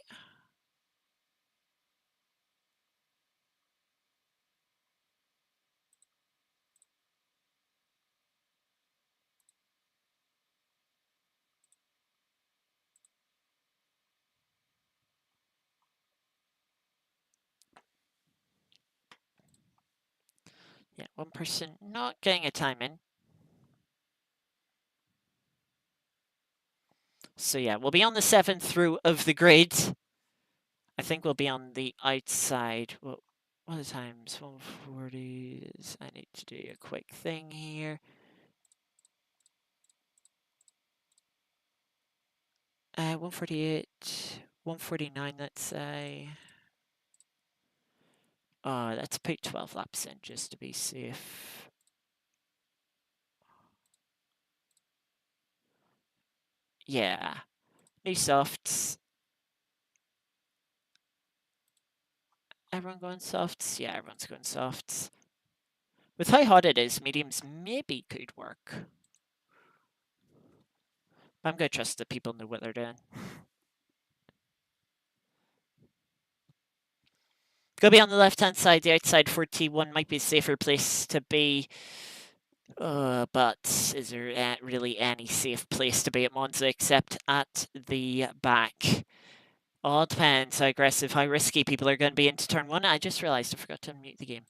Yeah, one person not getting a time in. So yeah, we'll be on the 7th row of the grid. I think we'll be on the outside. Well, what are the times? 140. I need to do a quick thing here. 148, 149, let's say. Let's put 12 laps in just to be safe. Yeah. New softs. Everyone going softs? Yeah, everyone's going softs. With how hot it is, mediums maybe could work. I'm going to trust that people know what they're doing. Go be on the left-hand side. The outside for T1 might be a safer place to be. But is there really any safe place to be at Monza except at the back? All depends how aggressive, how risky people are going to be into turn 1. I just realised I forgot to unmute the game.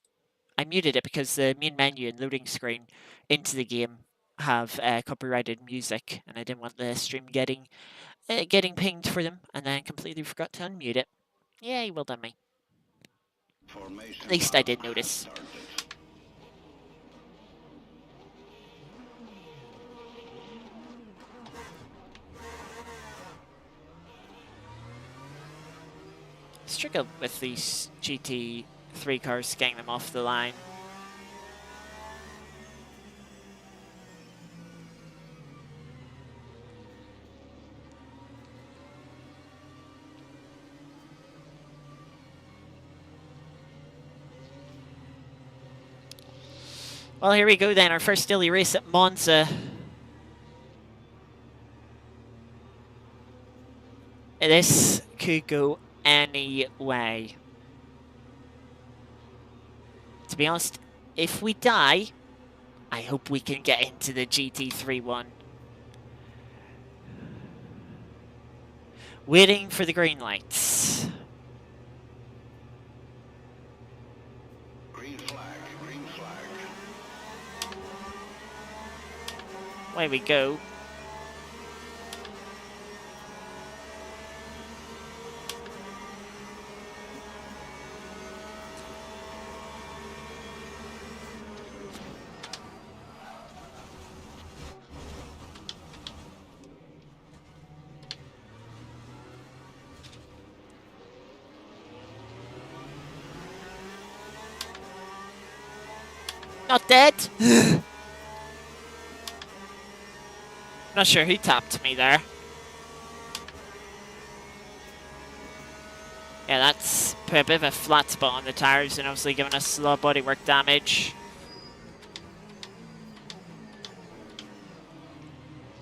I muted it because the main menu and loading screen into the game have copyrighted music, and I didn't want the stream getting pinged for them, and then completely forgot to unmute it. Yay, well done me. At least I did notice. Struggle with these GT3 cars, getting them off the line. Well, here we go then, our first daily race at Monza. This could go any way. To be honest, if we die, I hope we can get into the GT3 one. Waiting for the green lights. Green flag, green flag. Away we go. Not dead. Not sure who tapped me there. Yeah, that's put a bit of a flat spot on the tyres and obviously giving us a lot of bodywork damage.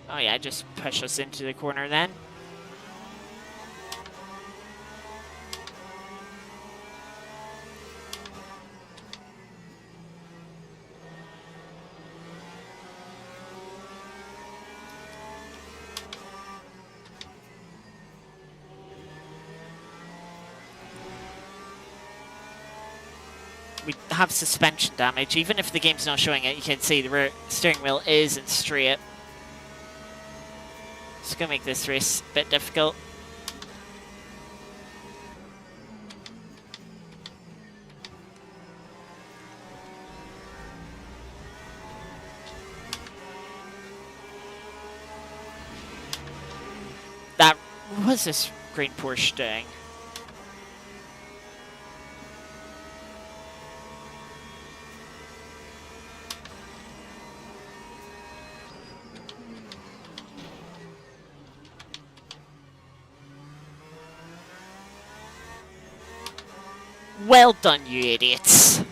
Oh yeah, just push us into the corner then. We have suspension damage. Even if the game's not showing it, you can see the rear steering wheel isn't straight. It's going to make this race a bit difficult. What was this green Porsche doing? Well done, you idiots.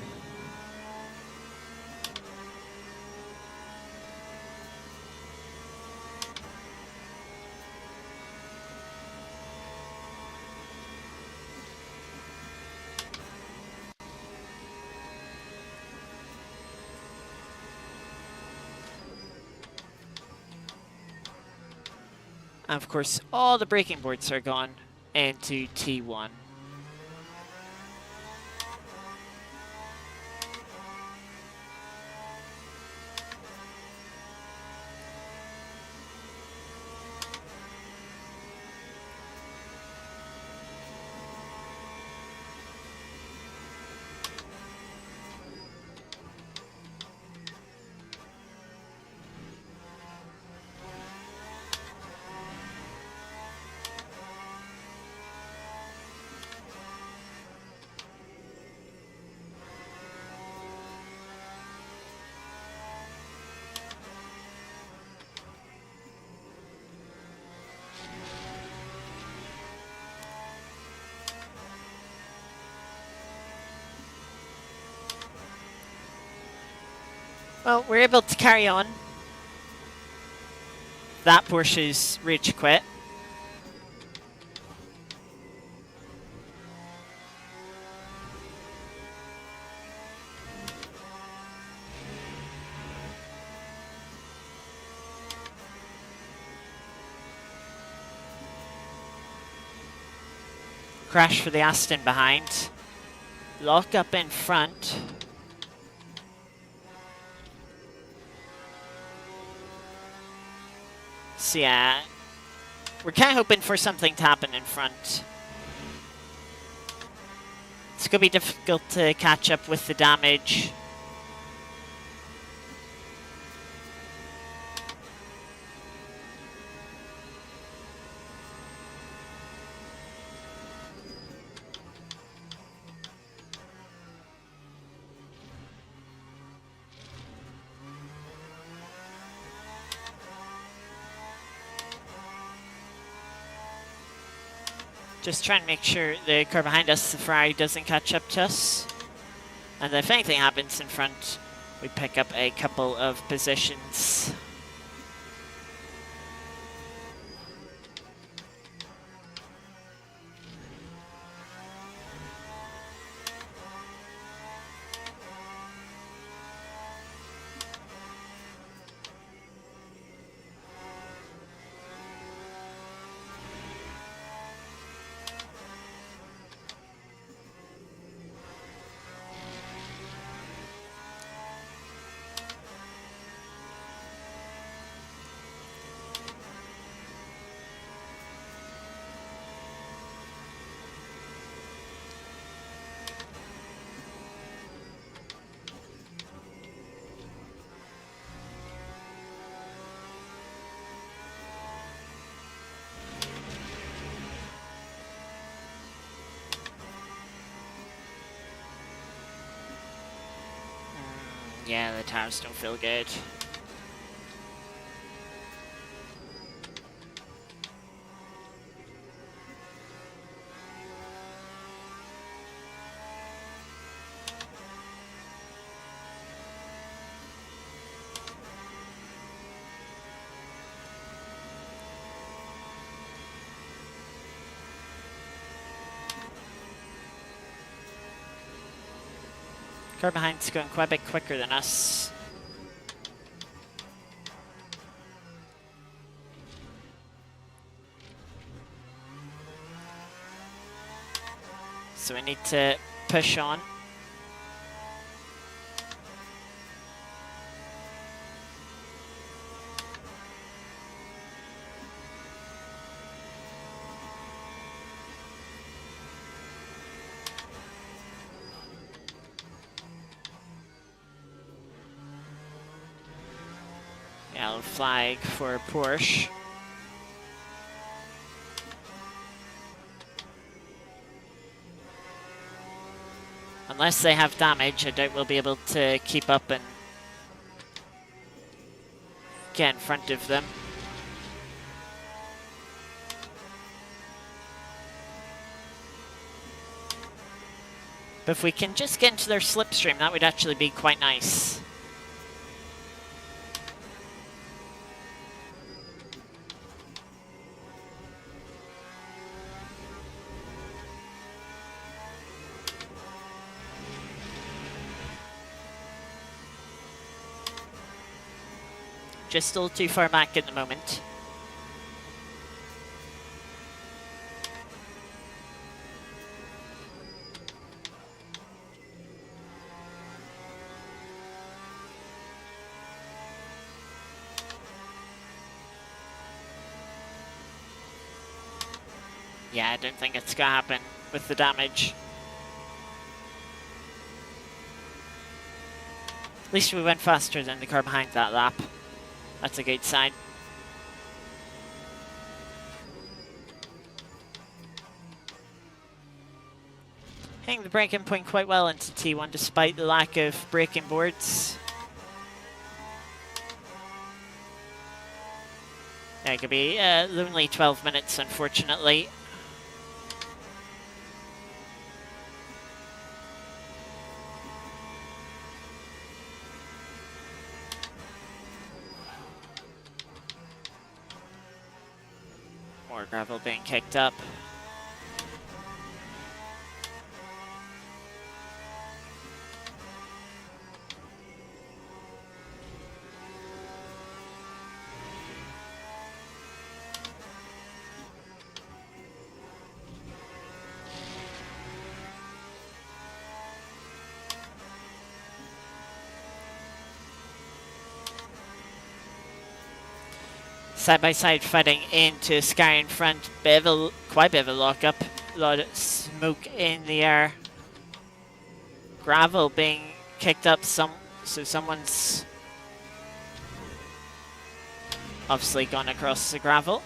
And of course, all the braking boards are gone into T1. Well, we're able to carry on. That Porsche's rage quit. Crash for the Aston behind. Lock up in front. So yeah, we're kind of hoping for something to happen in front. It's going to be difficult to catch up with the damage. Just trying to make sure the car behind us, the Ferrari, doesn't catch up to us. And if anything happens in front, we pick up a couple of positions. Yeah, the tires don't feel good. Car behind's going quite a bit quicker than us. So we need to push on. Yellow flag for Porsche. Unless they have damage, I doubt we'll be able to keep up and get in front of them. But if we can just get into their slipstream, that would actually be quite nice. Just a little too far back at the moment. Yeah, I don't think it's gonna happen with the damage. At least we went faster than the car behind that lap. That's a good sign. Hitting the braking point quite well into T1 despite the lack of braking boards. Yeah, it could be only 12 minutes, unfortunately. More gravel being kicked up. Side-by-side fighting into Sky in front. Quite a bit of a lock-up. A lot of smoke in the air. Gravel being kicked up, so someone's obviously gone across the gravel.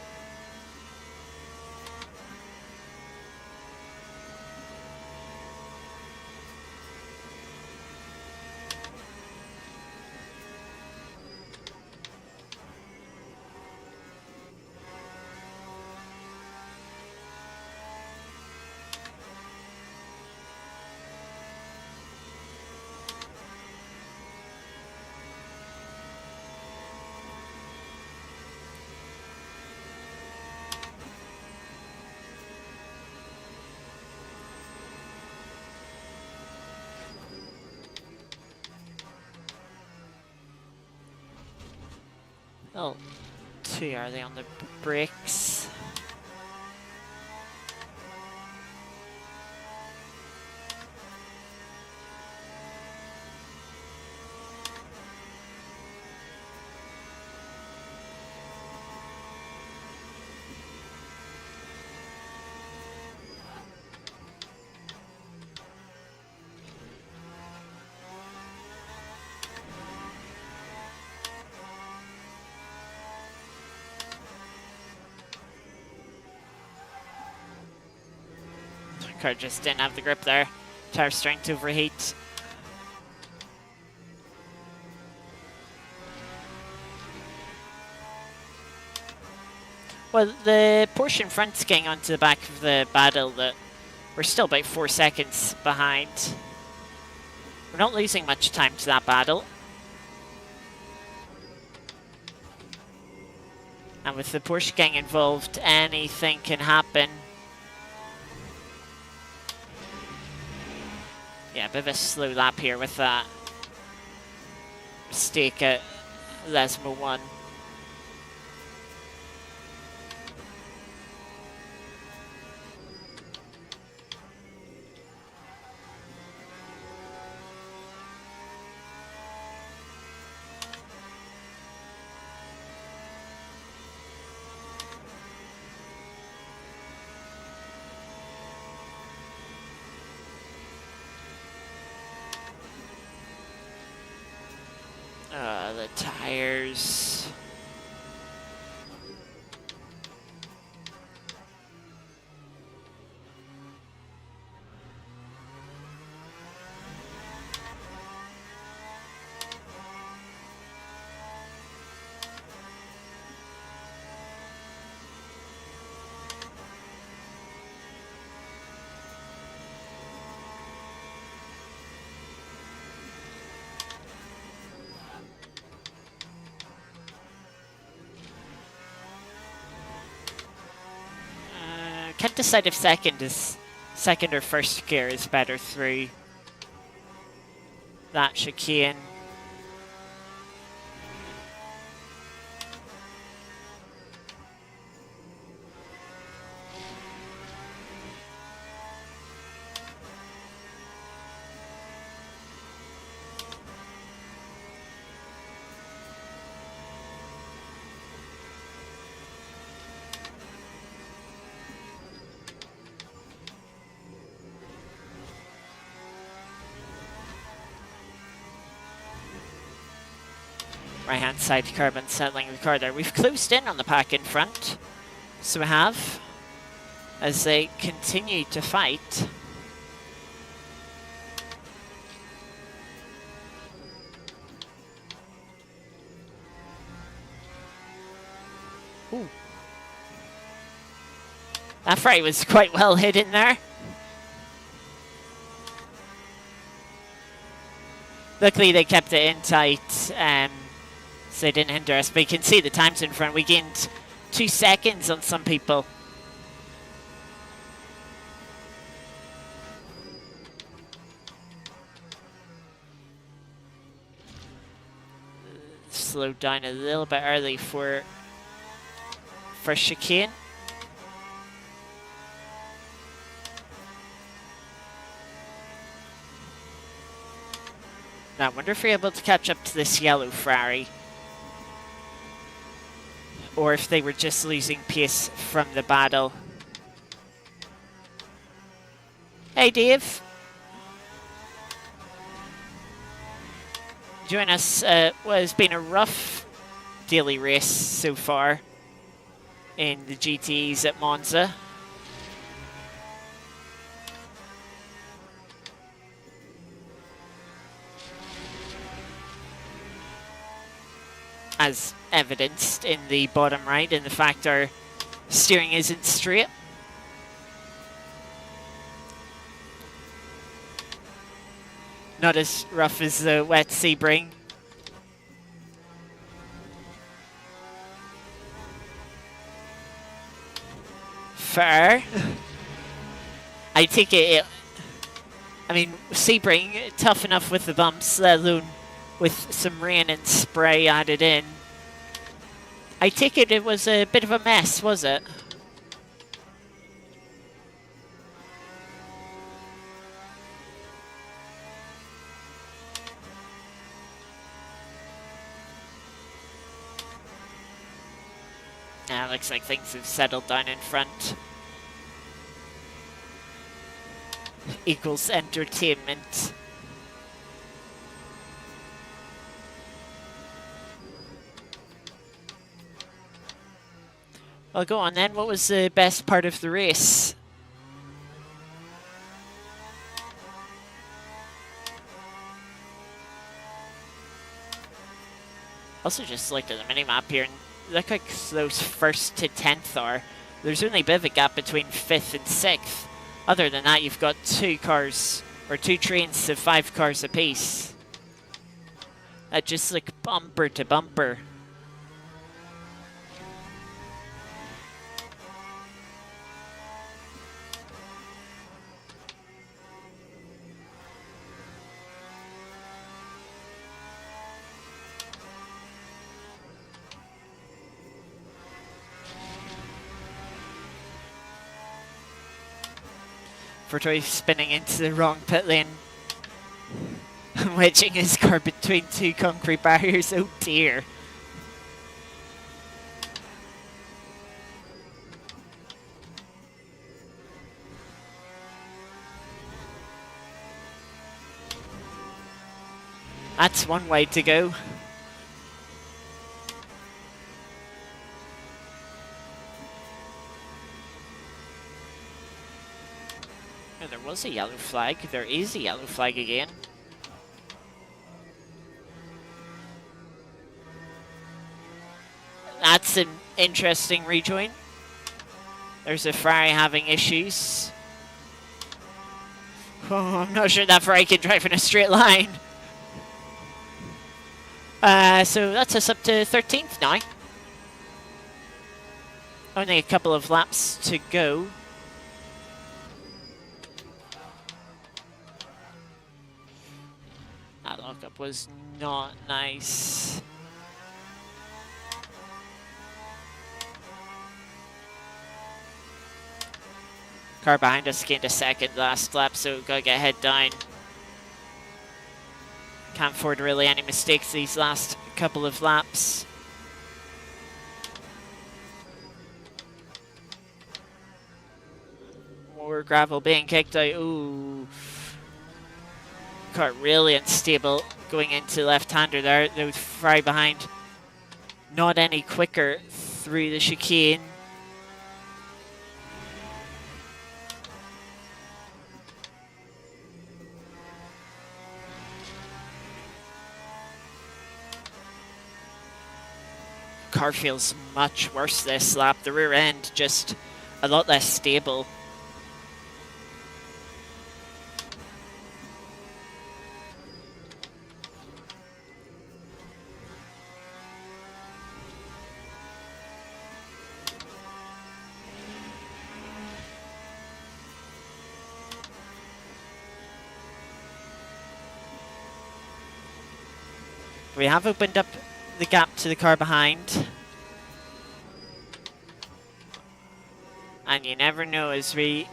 Oh, too early on the brakes. Car just didn't have the grip there. Tire strength overheat. Well, the Porsche in front's getting onto the back of the battle that we're still about 4 seconds behind. We're not losing much time to that battle. And with the Porsche getting involved, anything can happen. Yeah, a bit of a slow lap here with that mistake at Lesmo 1. The tires. Can't decide if second or first gear is better through that chicane. Right-hand side carbon settling the car there. We've closed in on the pack in front. So we have, as they continue to fight. Ooh. That fray was quite well hidden there. Luckily they kept it in tight, so they didn't hinder us. But you can see the times in front. We gained 2 seconds on some people slowed down a little bit early for first chicane. Now, I wonder if we're able to catch up to this yellow Ferrari, or if they were just losing pace from the battle. Hey, Dave. Join us. Well, it's been a rough daily race so far in the GTEs at Monza. As evidenced in the bottom right, and the fact our steering isn't straight. Not as rough as the wet Sebring. Fair. I take it. I mean, Sebring, tough enough with the bumps, let alone with some rain and spray added in. I take it was a bit of a mess, was it? Yeah, looks like things have settled down in front. Equals entertainment. Well, go on then. What was the best part of the race? Also just looked at the mini-map here, and look like those first to 10th are. There's only a bit of a gap between 5th and 6th. Other than that, you've got 2 cars, or 2 trains of 5 cars apiece. That just look bumper to bumper. Fortoy spinning into the wrong pit lane. Wedging his car between 2 concrete barriers. Oh dear. That's one way to go. There was a yellow flag. There is a yellow flag again. That's an interesting rejoin. There's a Ferrari having issues. Oh, I'm not sure that Ferrari can drive in a straight line. So that's us up to 13th now. Only a couple of laps to go. That lockup was not nice. Car behind us gained a second last lap, so gotta get head down. Can't afford really any mistakes these last couple of laps. More gravel being kicked out. Ooh. Car really unstable going into left-hander there. They would fry behind. Not any quicker through the chicane. Car feels much worse this lap. The rear end just a lot less stable. We have opened up the gap to the car behind. And you never know as we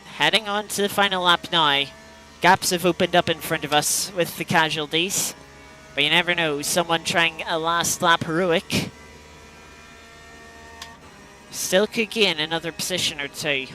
heading on to the final lap now. Gaps have opened up in front of us with the casualties. But you never know, someone trying a last lap heroic still could gain another position or two.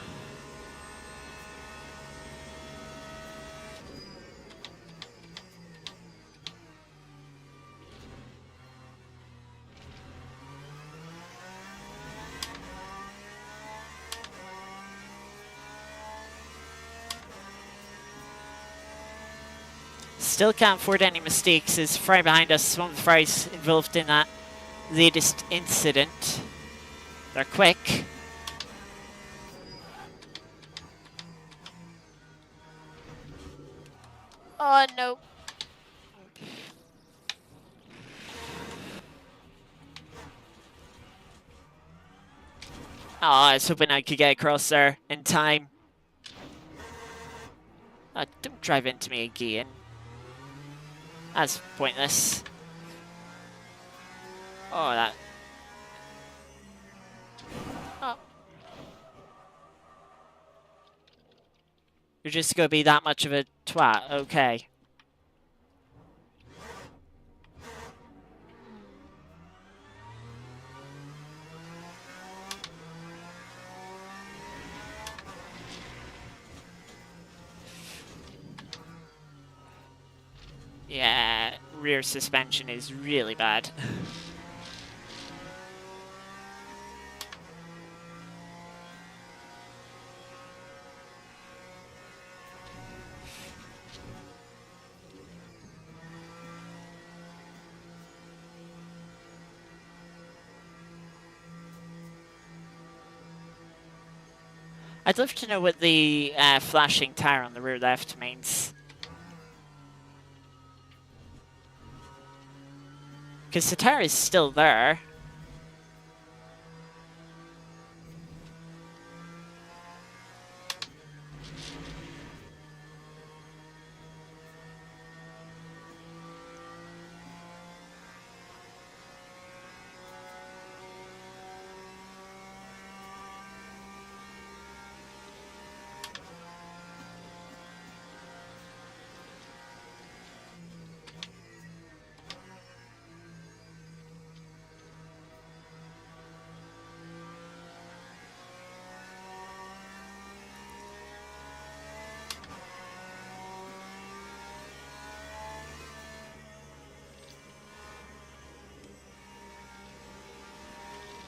Still can't afford any mistakes as Fry behind us, one of the Frys involved in that latest incident. They're quick. Oh no. Oh, I was hoping I could get across there in time. Don't drive into me again. That's pointless. Oh, that. Oh. You're just gonna be that much of a twat, okay. Yeah, rear suspension is really bad. I'd love to know what the flashing tyre on the rear left means. Because the tyre is still there.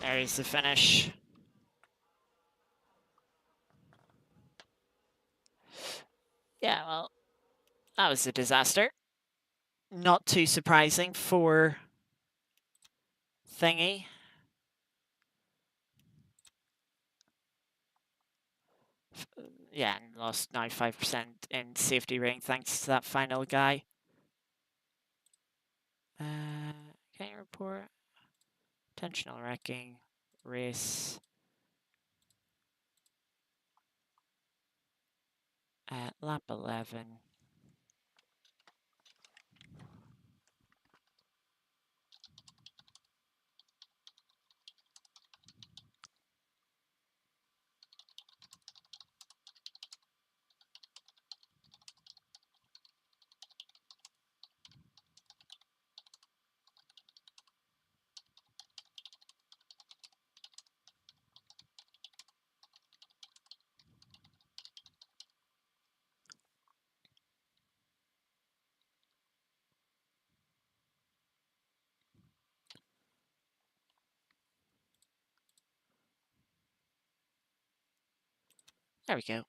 There's the finish. Yeah, well, that was a disaster. Not too surprising for Thingy. Yeah, and lost 95% in safety rating thanks to that final guy. Can you report? Intentional wrecking, race. At lap 11. There we go.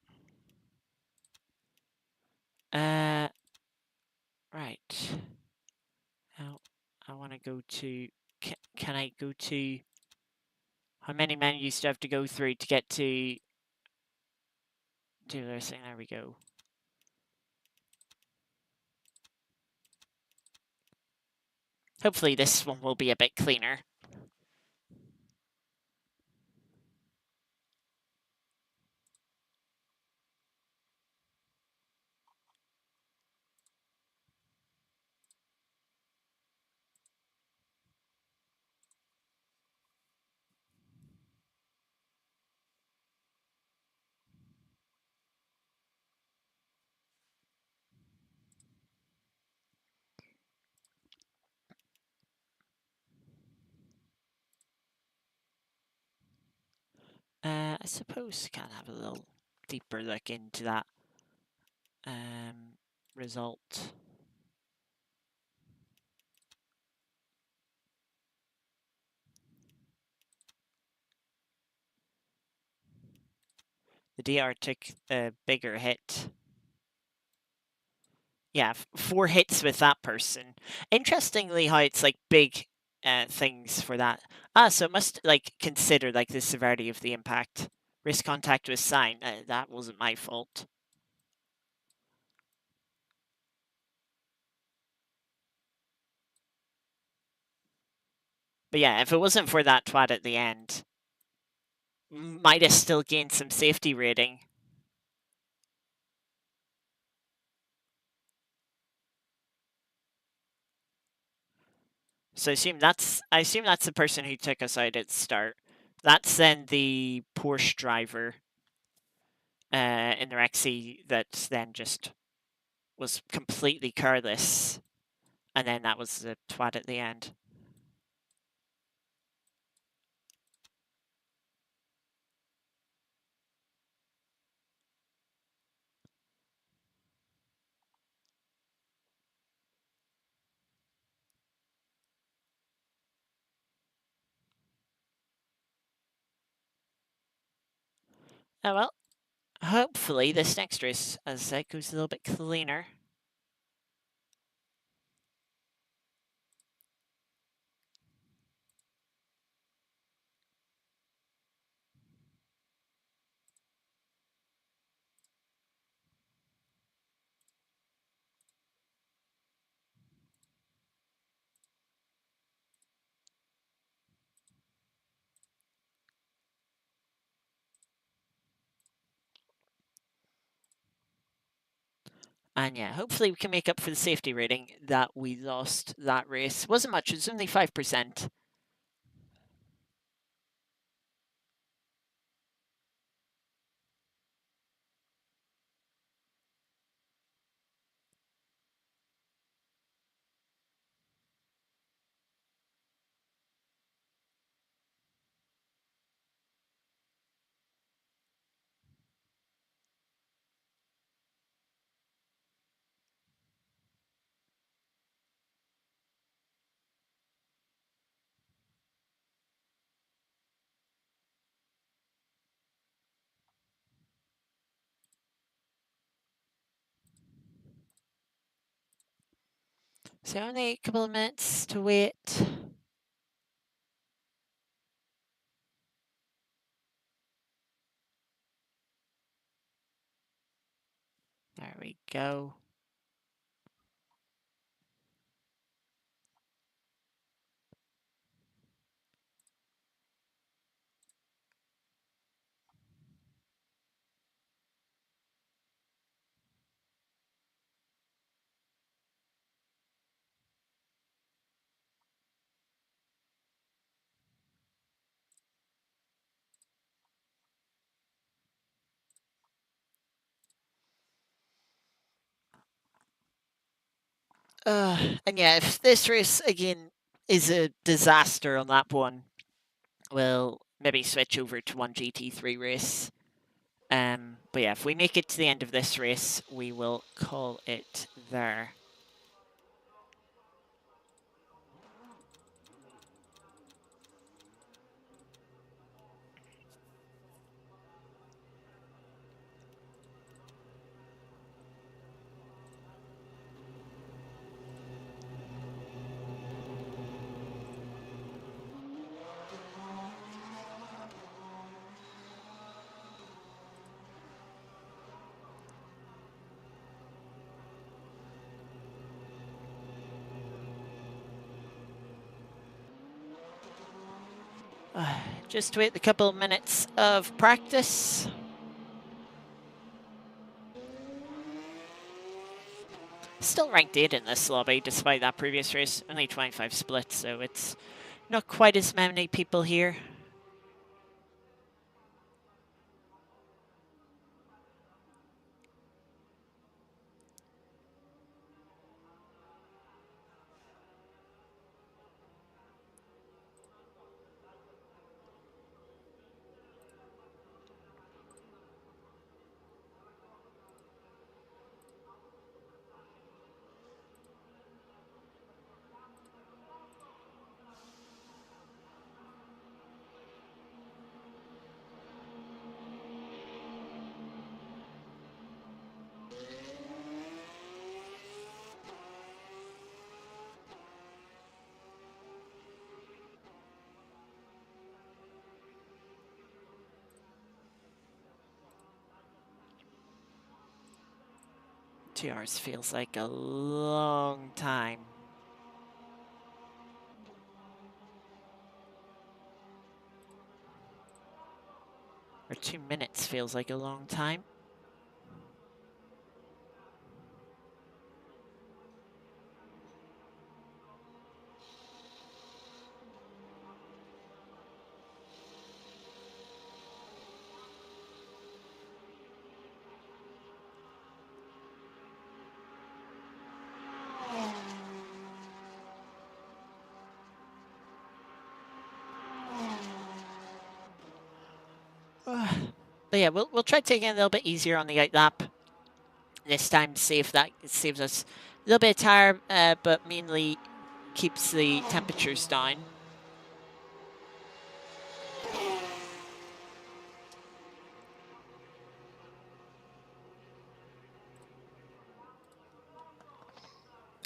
Right. Now, I want to go to... Can I go to... How many menus do I have to go through to get to... Do this thing? There we go. Hopefully this one will be a bit cleaner. I suppose can have a little deeper look into that result. The DR took a bigger hit. Yeah, 4 hits with that person. Interestingly, how it's like big things for that. So it must like consider like the severity of the impact. Wrist contact with sign. That wasn't my fault. But yeah, if it wasn't for that twat at the end, might have still gained some safety rating. So I assume that's the person who took us out at the start. That's then the Porsche driver in the Rexy that then just was completely careless, and then that was the twat at the end. Oh well, hopefully this next race, as I said, goes a little bit cleaner. And yeah, hopefully we can make up for the safety rating that we lost that race. Wasn't much, it was only 5%. So only a couple of minutes to wait. There we go. And yeah, if this race again is a disaster on lap one, we'll maybe switch over to one GT3 race. But yeah, if we make it to the end of this race, we will call it there. Just wait a couple of minutes of practice. Still ranked 8 in this lobby, despite that previous race. Only 25 splits, so it's not quite as many people here. 2 hours feels like a long time. Or 2 minutes feels like a long time. But yeah, we'll try taking it a little bit easier on the out lap this time. See if that saves us a little bit of tire, but mainly keeps the temperatures down.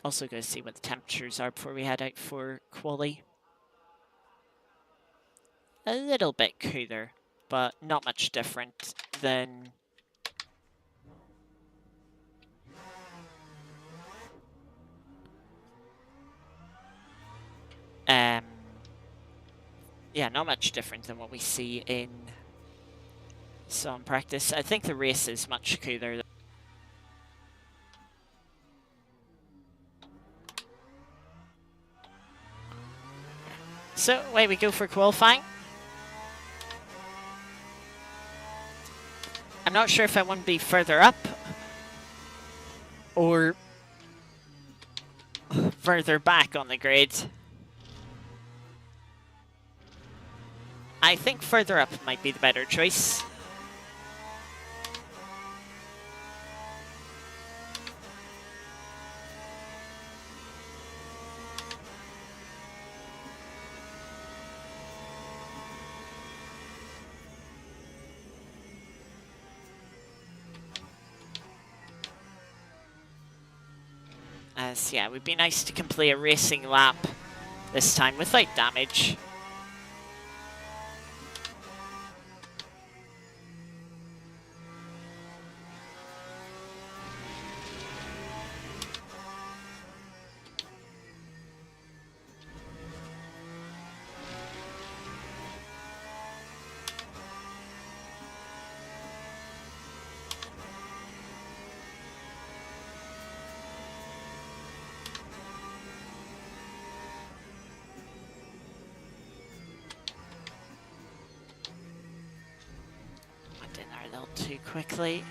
Also going to see what the temperatures are before we head out for quali. A little bit cooler, but not much different than yeah, not much different than what we see in some practice. I think the race is much cooler. So away we go for qualifying. I'm not sure if I want to be further up or further back on the grid. I think further up might be the better choice. As yeah, it would be nice to complete a racing lap this time without damage. Too quickly.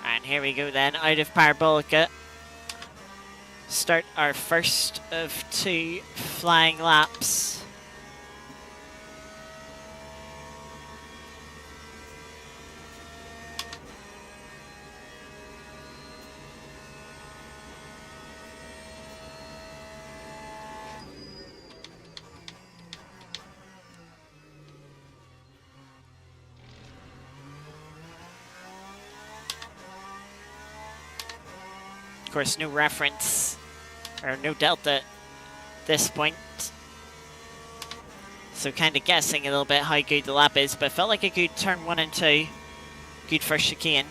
And here we go then, out of Parabolica. Start our first of 2 flying laps. Of course, no reference or no delta at this point. So kind of guessing a little bit how good the lap is, but felt like a good turn 1 and 2. Good first chicane.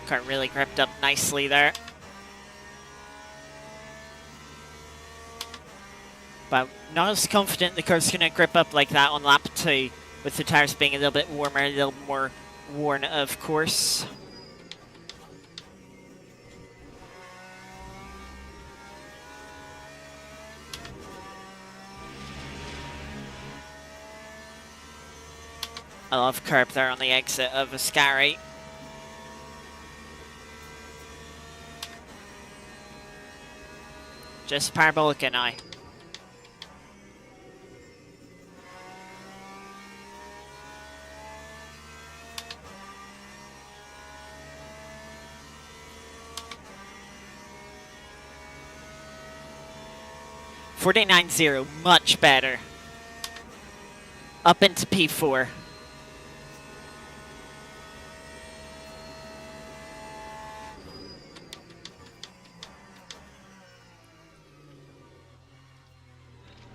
Car really gripped up nicely there. But not as confident the car's going to grip up like that on lap 2, with the tyres being a little bit warmer, a little more worn, of course. I love curb there on the exit of Ascari. Just Parabolica now. .49.0, much better. Up into P4.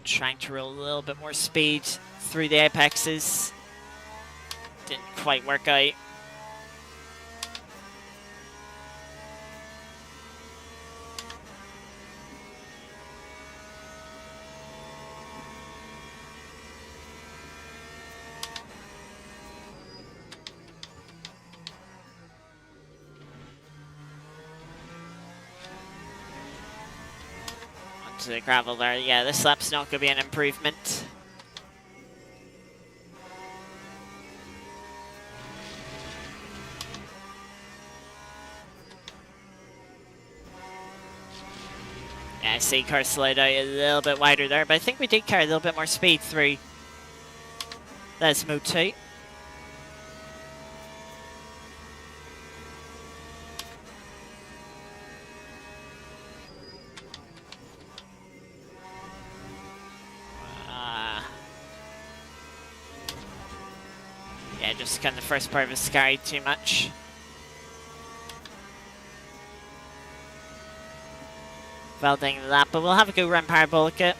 Trying to roll a little bit more speed through the apexes. Didn't quite work out. Onto the gravel there. Yeah, this lap's not going to be an improvement. Yeah, I see car slide out a little bit wider there, but I think we did carry a little bit more speed through. That's mode 2. Yeah, just kind of the first part of the sky too much. Validating that, but we'll have a go around Parabolica.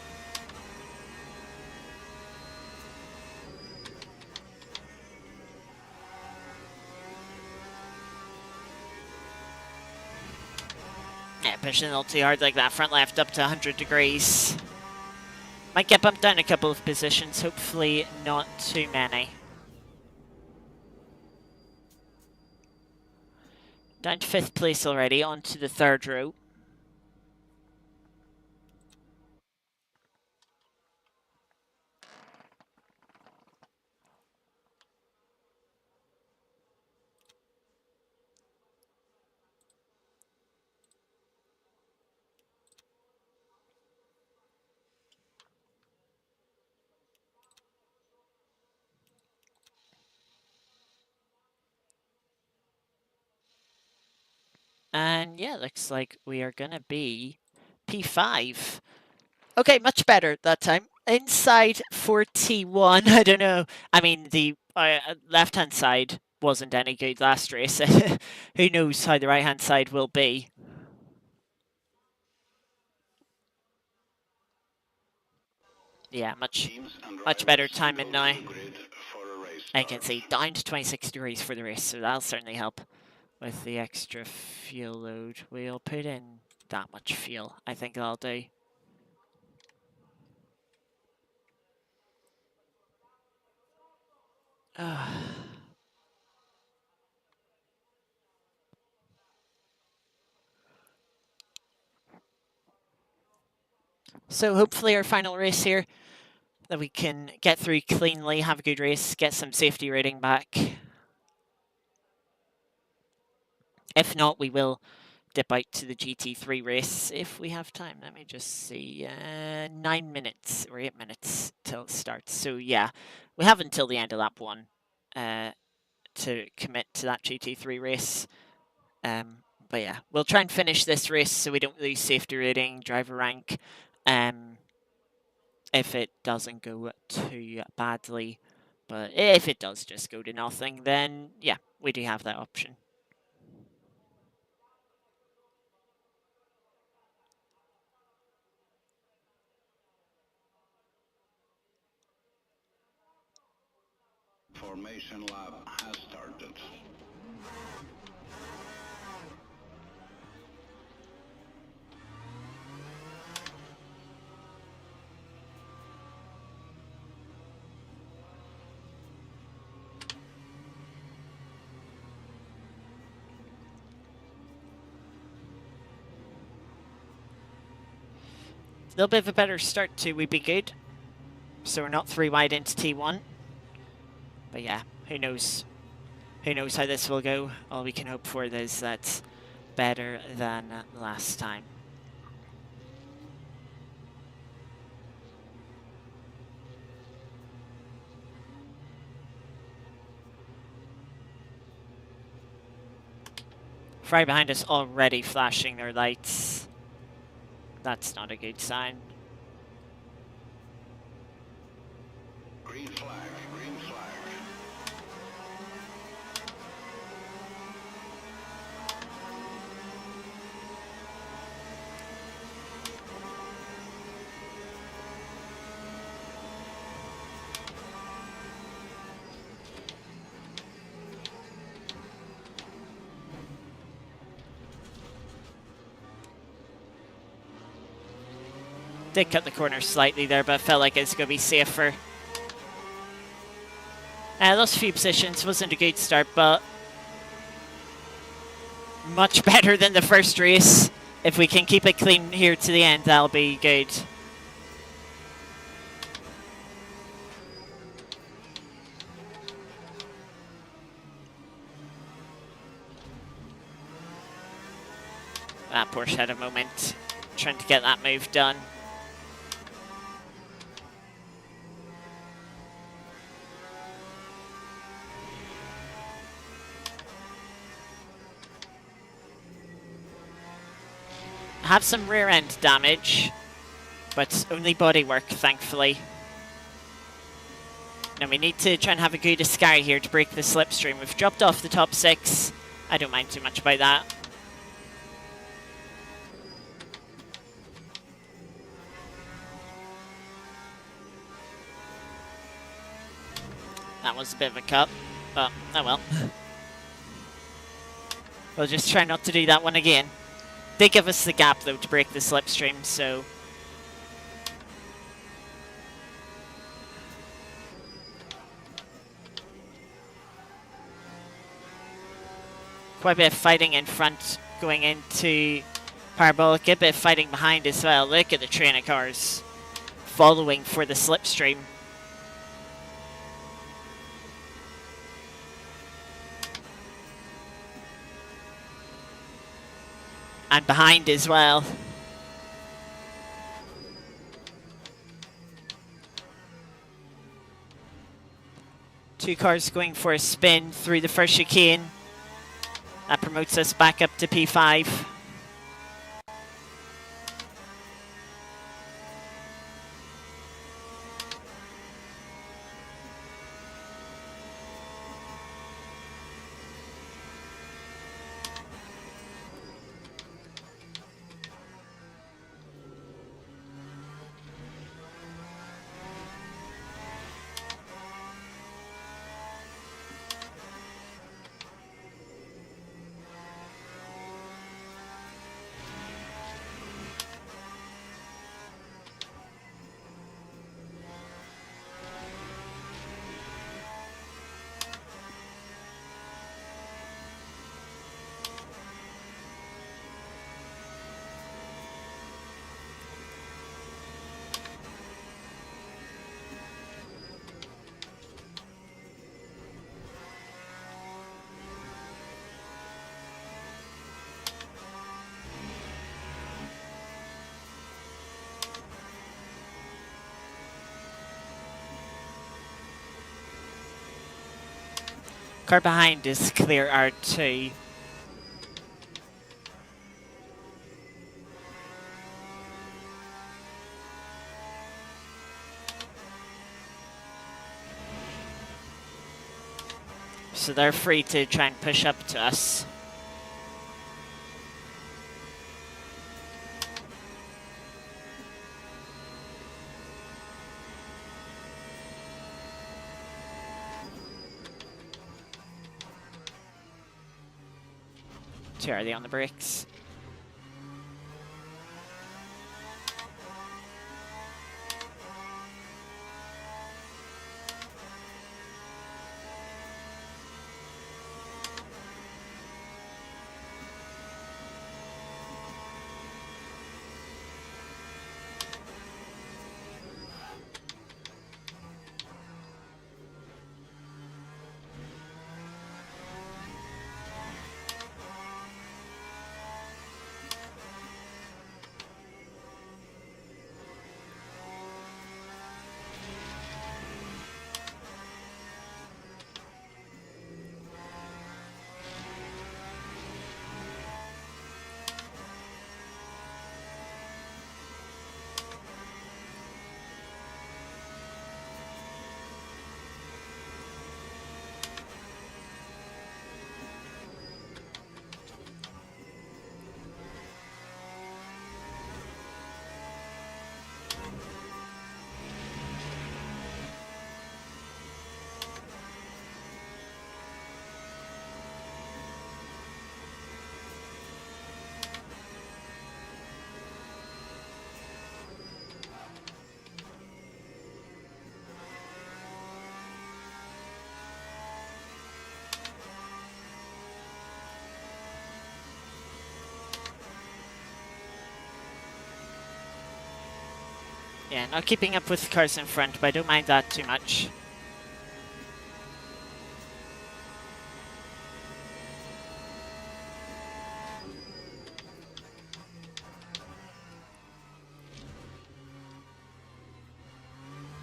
Yeah, pushing a little too hard like that. Front left up to 100 degrees. Might get bumped down a couple of positions, hopefully not too many. Down to 5th place already, onto the 3rd row. And yeah, looks like we are going to be P5. Okay, much better that time. Inside for T1, I don't know. I mean, the left-hand side wasn't any good last race. Who knows how the right-hand side will be. Yeah, much better timing now. I can see down to 26 degrees for the race, so that'll certainly help with the extra fuel load. We'll put in that much fuel. I think that'll do. So hopefully our final race here, that we can get through cleanly, have a good race, get some safety rating back. If not, we will dip out to the GT3 race if we have time. Let me just see. 9 minutes or 8 minutes till it starts. So yeah, we have until the end of lap 1 to commit to that GT3 race. But yeah, we'll try and finish this race so we don't lose safety rating, driver rank. If it doesn't go too badly. But if it does just go to nothing, then yeah, we do have that option. Formation lap has started. A little bit of a better start too would be good. So we're not 3 wide into T1. But yeah, who knows? Who knows how this will go? All we can hope for is that's better than last time. Right behind us already flashing their lights. That's not a good sign. Green flag, green flag. Did cut the corner slightly there, but felt like it's going to be safer. Lost a few positions, wasn't a good start, but much better than the first race. If we can keep it clean here to the end, that'll be good. That Porsche had a moment trying to get that move done. Have some rear end damage, but only bodywork, thankfully. Now we need to try and have a good Ascari here to break the slipstream. We've dropped off the top 6. I don't mind too much about that. That was a bit of a cut, but oh well. We'll just try not to do that one again. They give us the gap though to break the slipstream, so quite a bit of fighting in front going into Parabolic, a bit of fighting behind as well. Look at the train of cars following for the slipstream. And behind as well. Two cars going for a spin through the first chicane. That promotes us back up to P5. Car behind is clear R2. So they're free to try and push up to us. Too early on the brakes. Yeah, not keeping up with the cars in front, but I don't mind that too much.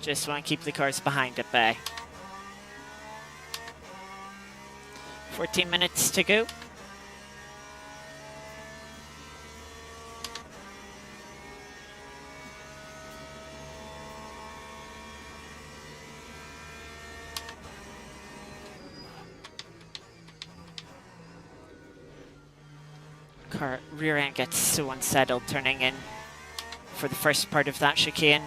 Just want to keep the cars behind at bay. 14 minutes to go. Car rear end gets so unsettled turning in for the first part of that chicane.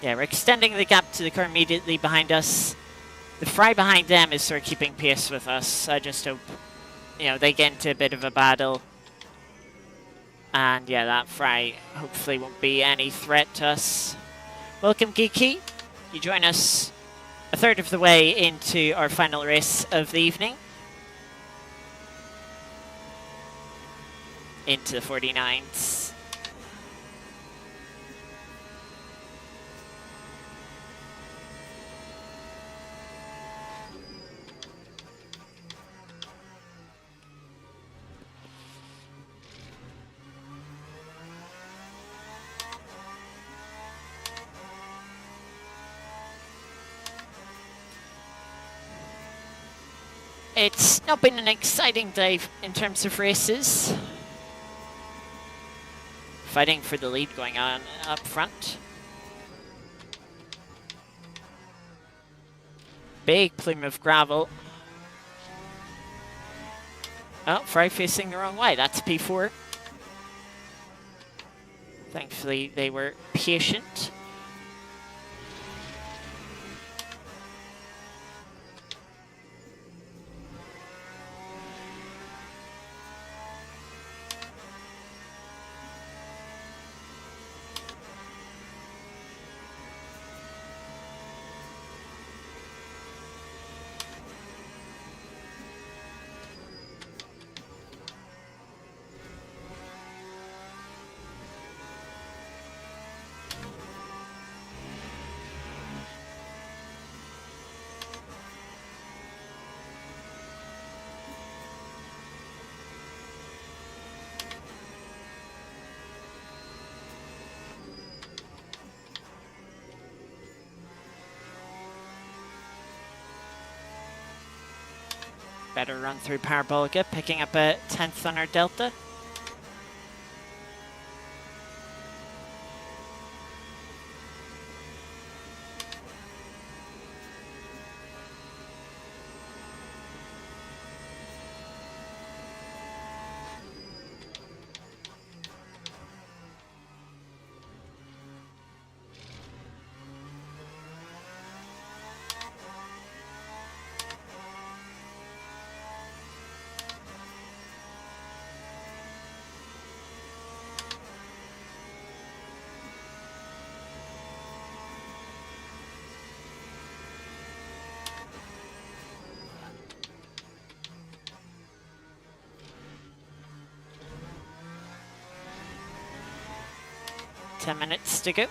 Yeah, we're extending the gap to the car immediately behind us. The fry behind them is sort of keeping pace with us. I just hope, you know, they get into a bit of a battle. And yeah, that fry hopefully won't be any threat to us. Welcome, Geeky. You join us a third of the way into our final race of the evening. Into the 49s. It's not been an exciting day in terms of races. Fighting for the lead going on up front. Big plume of gravel. Oh, Fry facing the wrong way. That's P4. Thankfully, they were patient. Better run through Parabolica, picking up a 10th on our Delta. Ten minutes to go.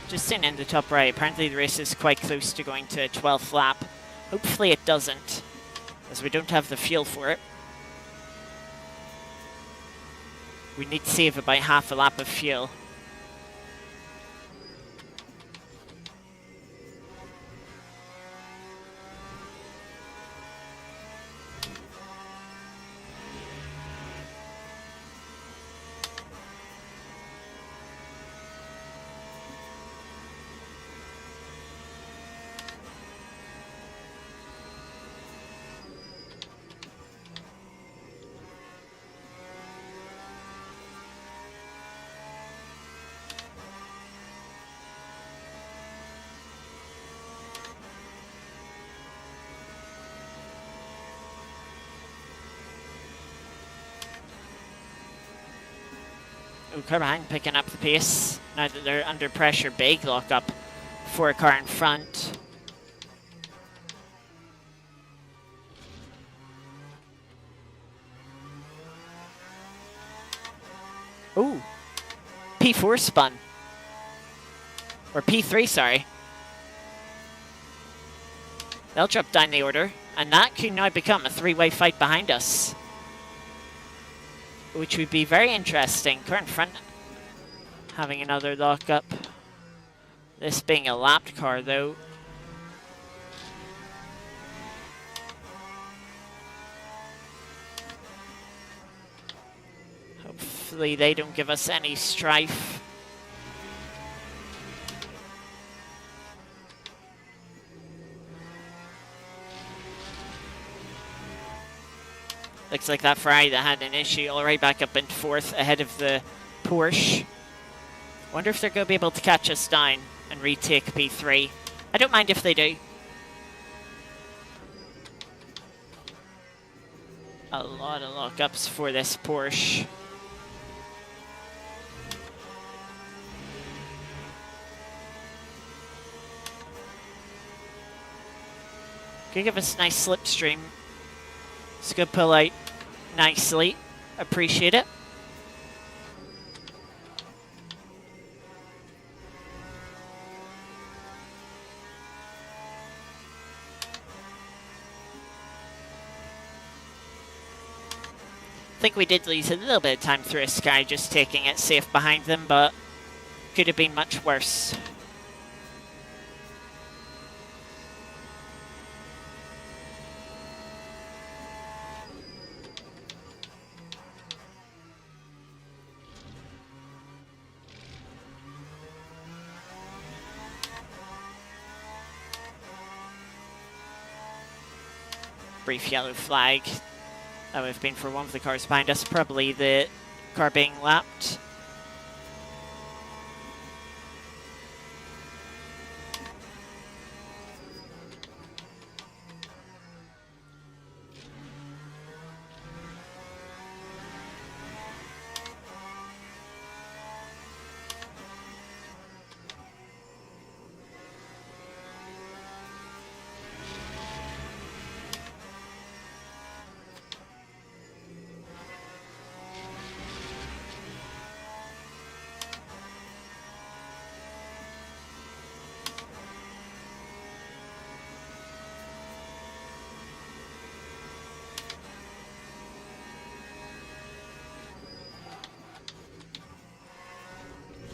Just seen in the top right, apparently the race is quite close to going to a 12th lap. Hopefully it doesn't, as we don't have the fuel for it. We need to save about half a lap of fuel. Ooh, car behind picking up the pace. Now that they're under pressure, big lock up for a car in front. Ooh, P4 spun. Or P3, sorry. They'll drop down the order, and that could now become a three-way fight behind us, which would be very interesting. Car in front having another lock-up. This being a lapped car, though. Hopefully they don't give us any strife. Looks like that Ferrari that had an issue all right back up in fourth ahead of the Porsche. Wonder if they're going to be able to catch us down and retake P3. I don't mind if they do. A lot of lockups for this Porsche. Could give us a nice slipstream. It's going to pull out nicely. Appreciate it. I think we did lose a little bit of time through a Sky just taking it safe behind them, but could have been much worse. Brief yellow flag. That would have been for one of the cars behind us, probably the car being lapped.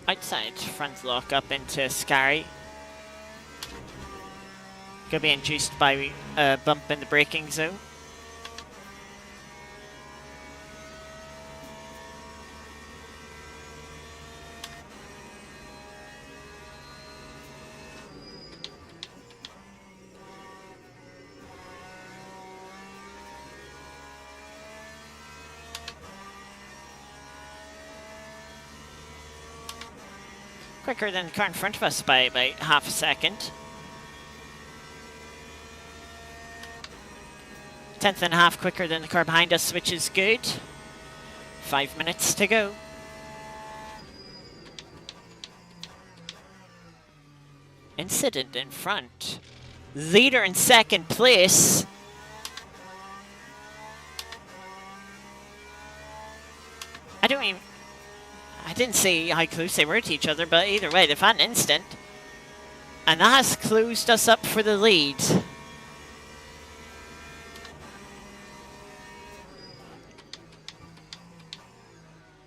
Outside front lock up into Scary. Gonna be induced by a bump in the braking zone. Quicker than the car in front of us by about half a second. 10th and a half quicker than the car behind us, which is good. 5 minutes to go. Incident in front. Leader in second place. I didn't see how close they were to each other, but either way, they've had an instant. And that has closed us up for the lead.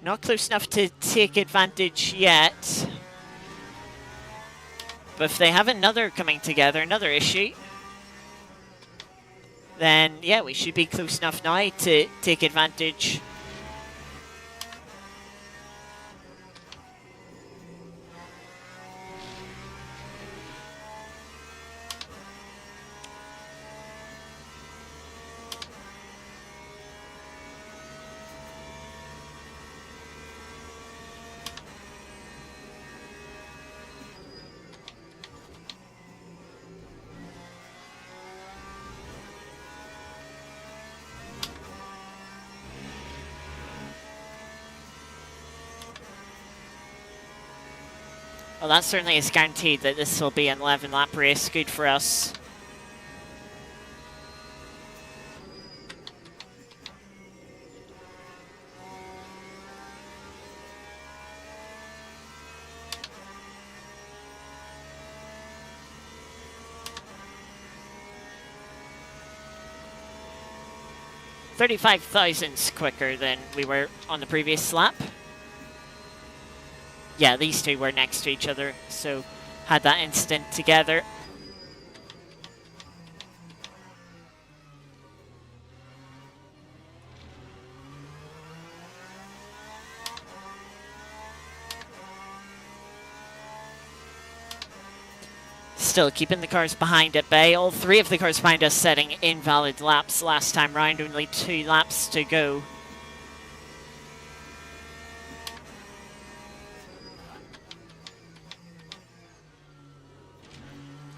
Not close enough to take advantage yet. But if they have another coming together, another issue, then yeah, we should be close enough now to take advantage. Well, that certainly is guaranteed that this will be an 11-lap race. Good for us. $35 thousandths quicker than we were on the previous lap. Yeah, these two were next to each other, so had that instant together. Still keeping the cars behind at bay. All three of the cars behind us setting invalid laps last time round. Only 2 laps to go.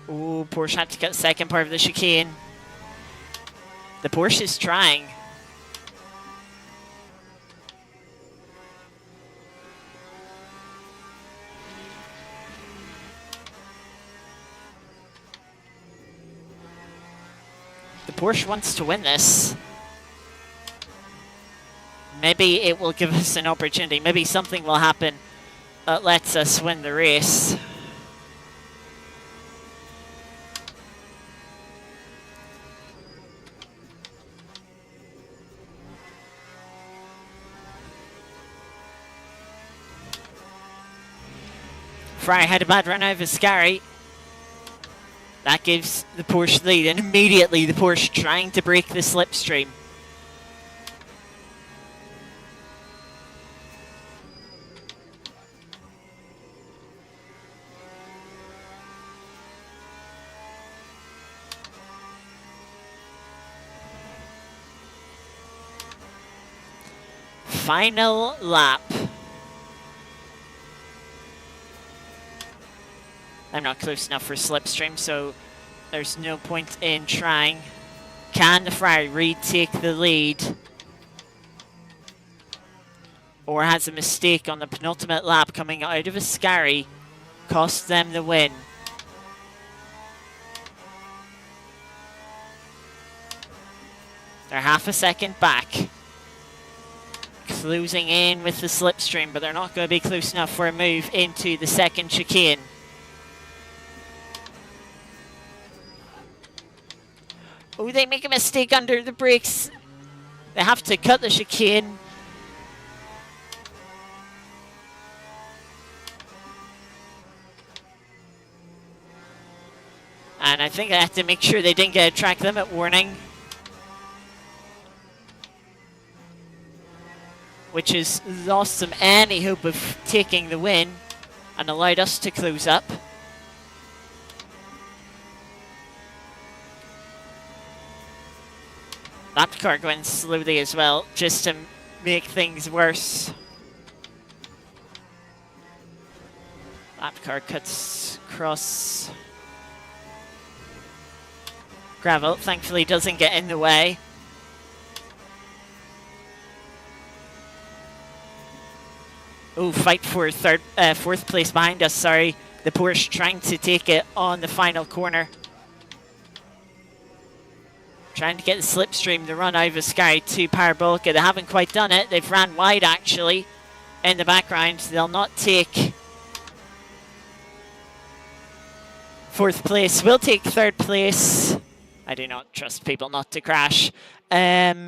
Ooh, Porsche had to cut the second part of the chicane. The Porsche is trying. The Porsche wants to win this. Maybe it will give us an opportunity. Maybe something will happen that lets us win the race. Ferrari had a bad run over Scary. That gives the Porsche the lead, and immediately the Porsche trying to break the slipstream. Final lap. I'm not close enough for slipstream, so there's no point in trying. Can the Ferrari retake the lead? Or has a mistake on the penultimate lap coming out of a Scary cost them the win? They're half a second back. Closing in with the slipstream, but they're not going to be close enough for a move into the second chicane. Oh, they make a mistake under the brakes. They have to cut the chicane. And I think they have to make sure they didn't get a track limit warning, which has lost them any hope of taking the win and allowed us to close up. That car going slowly as well, just to make things worse. That car cuts across gravel, thankfully doesn't get in the way. Oh, fight for fourth place behind us, sorry. The Porsche trying to take it on the final corner. Trying to get the slipstream to run over Sky to Parabolica. They haven't quite done it. They've ran wide, actually, in the background. They'll not take fourth place. We'll take third place. I do not trust people not to crash. Yeah,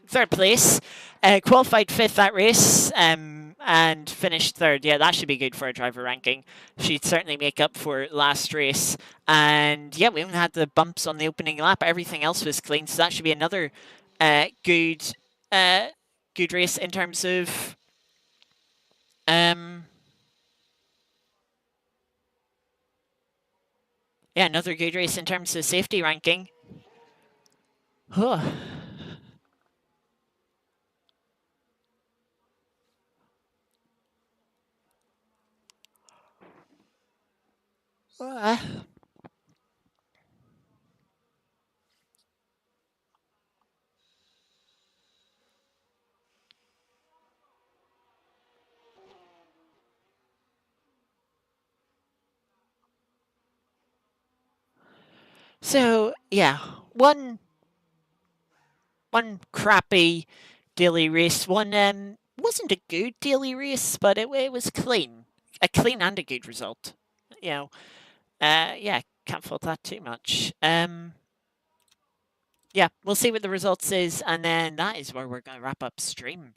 third place. Qualified fifth that race. And finished third. Yeah, that should be good for a driver ranking. She'd certainly make up for last race. And yeah, we haven't had the bumps on the opening lap. Everything else was clean, so that should be another good race in terms of yeah, another good race in terms of safety ranking. Huh. So yeah, one crappy daily race. One wasn't a good daily race, but it was clean, a clean and a good result. You know, yeah, can't fault that too much. Yeah, we'll see what the results is, and then that is where we're going to wrap up stream.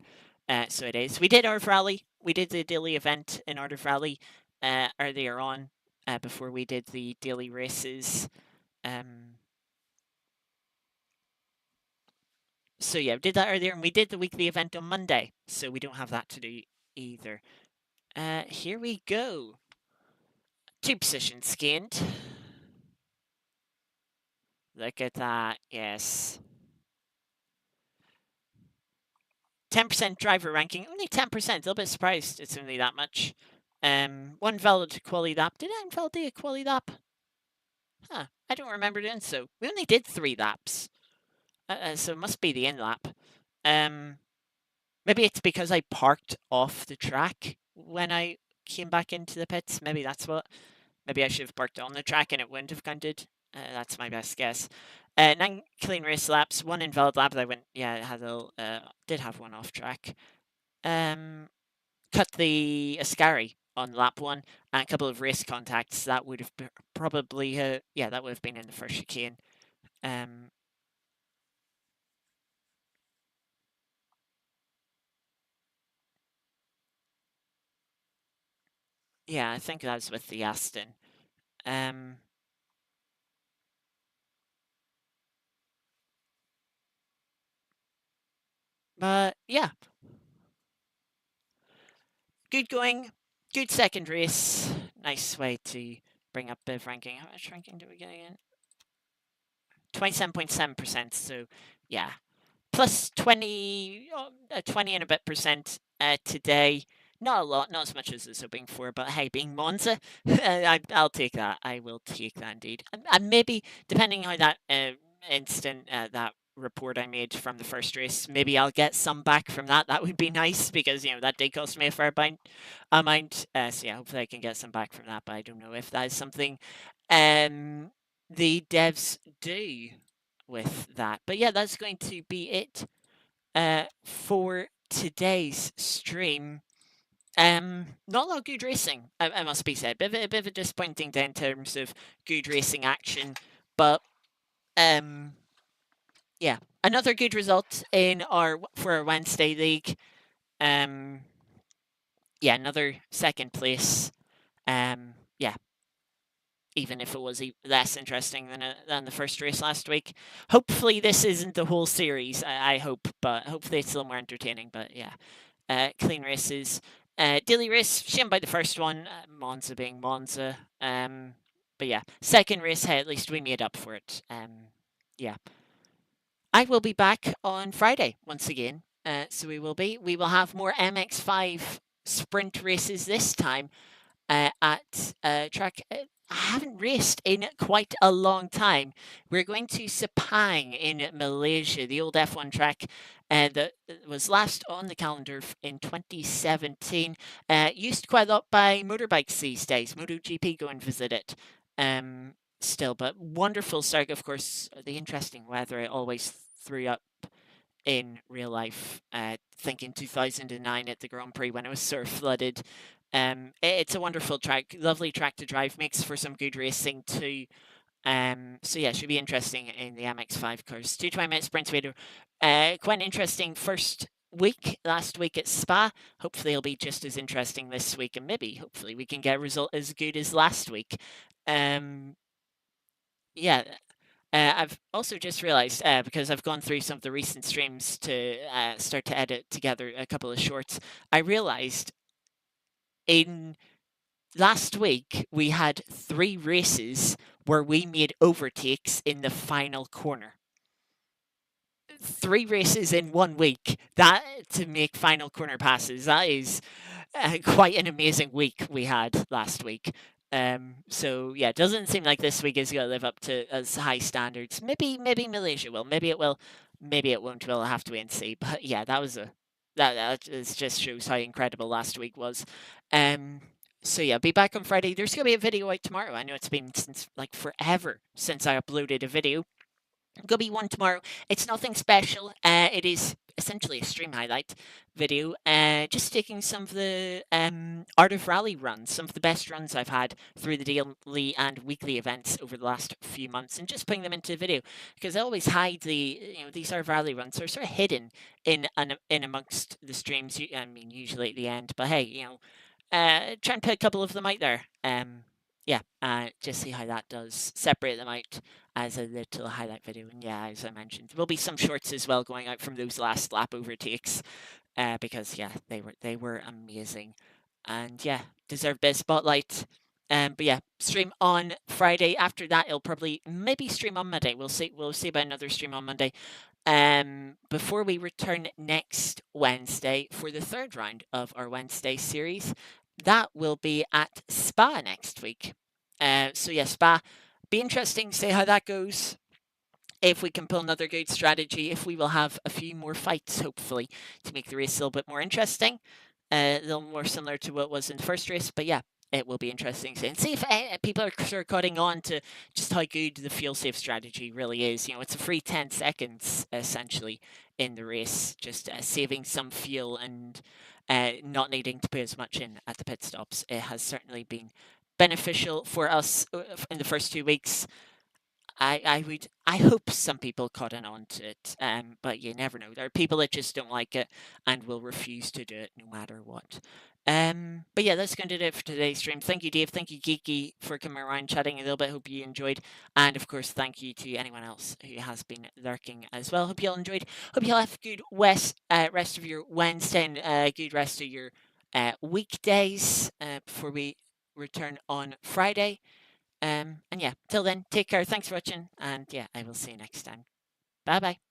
So it is. We did our rally. We did the daily event in Art of Rally earlier on, before we did the daily races. Um, so yeah, we did that earlier, and we did the weekly event on Monday. So we don't have that to do either. Here we go. Two positions gained. Look at that. Yes. 10% driver ranking, only 10%. A little bit surprised it's only that much. One valid quality lap. Did I invalidate a quality lap? Huh, I don't remember doing so. We only did 3 laps, so it must be the in lap. Maybe it's because I parked off the track when I came back into the pits. Maybe that's what. Maybe I should have parked on the track and it wouldn't have counted. That's my best guess. 9 clean race laps, 1 invalid lap. I went, yeah, it had did have one off track. Cut the Ascari on lap 1 and a couple of race contacts. That would have probably, yeah, that would have been in the first chicane. Um, yeah, I think that's with the Aston. Um, but yeah, good going, good second race. Nice way to bring up the ranking. How much ranking do we get again? 27.7%. So yeah, plus 20 and a bit percent today. Not a lot, not as much as I was hoping for, but hey, being Monza, I'll take that. I will take that indeed. And maybe, depending how that that report I made from the first race, maybe I'll get some back from that. That would be nice because, that did cost me a fair amount. So yeah, hopefully I can get some back from that, but I don't know if that is something the devs do with that. But yeah, that's going to be it for today's stream. Not a lot of good racing, I must be said. A bit of a disappointing day in terms of good racing action, but yeah, another good result for our Wednesday league. Yeah, another second place. Yeah, even if it was less interesting than the first race last week. Hopefully, this isn't the whole series. I hope, but hopefully it's a little more entertaining. But yeah, clean races. Daily race, shame by the first one, Monza being Monza. But yeah, second race, hey, at least we made up for it. Yeah, I will be back on Friday once again. So we will have more MX5 sprint races this time at a track I haven't raced in quite a long time. We're going to Sepang in Malaysia, the old F1 track that was last on the calendar in 2017. Used quite a lot by motorbikes these days. MotoGP go and visit it. Still, but wonderful circuit. Of course, the interesting weather it always threw up in real life. Think in 2009 at the Grand Prix when it was sort of flooded. It's a wonderful track, lovely track to drive, makes for some good racing too. So yeah, should be interesting in the MX5 cars. 220-minute sprint later. Quite an interesting first week last week at Spa. Hopefully it'll be just as interesting this week, and maybe hopefully we can get a result as good as last week. Yeah, I've also just realized, because I've gone through some of the recent streams to start to edit together a couple of shorts, I realized in last week we had 3 races where we made overtakes in the final corner. 3 races in 1 week, that to make final corner passes, that is quite an amazing week we had last week. So yeah, it doesn't seem like this week is going to live up to as high standards. Maybe Malaysia will. Maybe it will. Maybe it won't. We'll have to wait and see. But yeah, that just shows how incredible last week was. Um, So yeah, be back on Friday. There's gonna be a video out tomorrow. I know it's been since like forever since I uploaded a video. Gonna be one tomorrow. It's nothing special. It is essentially a stream highlight video. Just taking some of the Art of Rally runs, some of the best runs I've had through the daily and weekly events over the last few months, and just putting them into video because I always hide these Art of Rally runs are sort of hidden in amongst the streams. I mean, usually at the end, but hey, try and put a couple of them out there. Yeah, just see how that does. Separate them out as a little highlight video. And yeah, as I mentioned, there will be some shorts as well going out from those last lap overtakes. Because yeah, they were amazing, and yeah, deserve a bit of spotlight. But yeah, stream on Friday. After that, it'll probably maybe stream on Monday. We'll see. We'll see about another stream on Monday. Before we return next Wednesday for the third round of our Wednesday series, that will be at Spa next week. So yeah, Spa, be interesting to see how that goes. If we can pull another good strategy, if we will have a few more fights, hopefully, to make the race a little bit more interesting, a little more similar to what was in the first race. But yeah, it will be interesting to see. And see if people are sort of cutting on to just how good the fuel safe strategy really is. It's a free 10 seconds essentially in the race, just saving some fuel and not needing to put as much in at the pit stops. It has certainly been beneficial for us in the first 2 weeks. I hope some people caught on to it, but you never know. There are people that just don't like it and will refuse to do it no matter what. But yeah, that's going to do it for today's stream. Thank you, Dave. Thank you, Geeky, for coming around chatting a little bit. Hope you enjoyed. And of course, thank you to anyone else who has been lurking as well. Hope you all enjoyed. Hope you all have a good rest of your Wednesday and a good rest of your weekdays before we return on Friday. And yeah, till then, take care. Thanks for watching. And yeah, I will see you next time. Bye bye.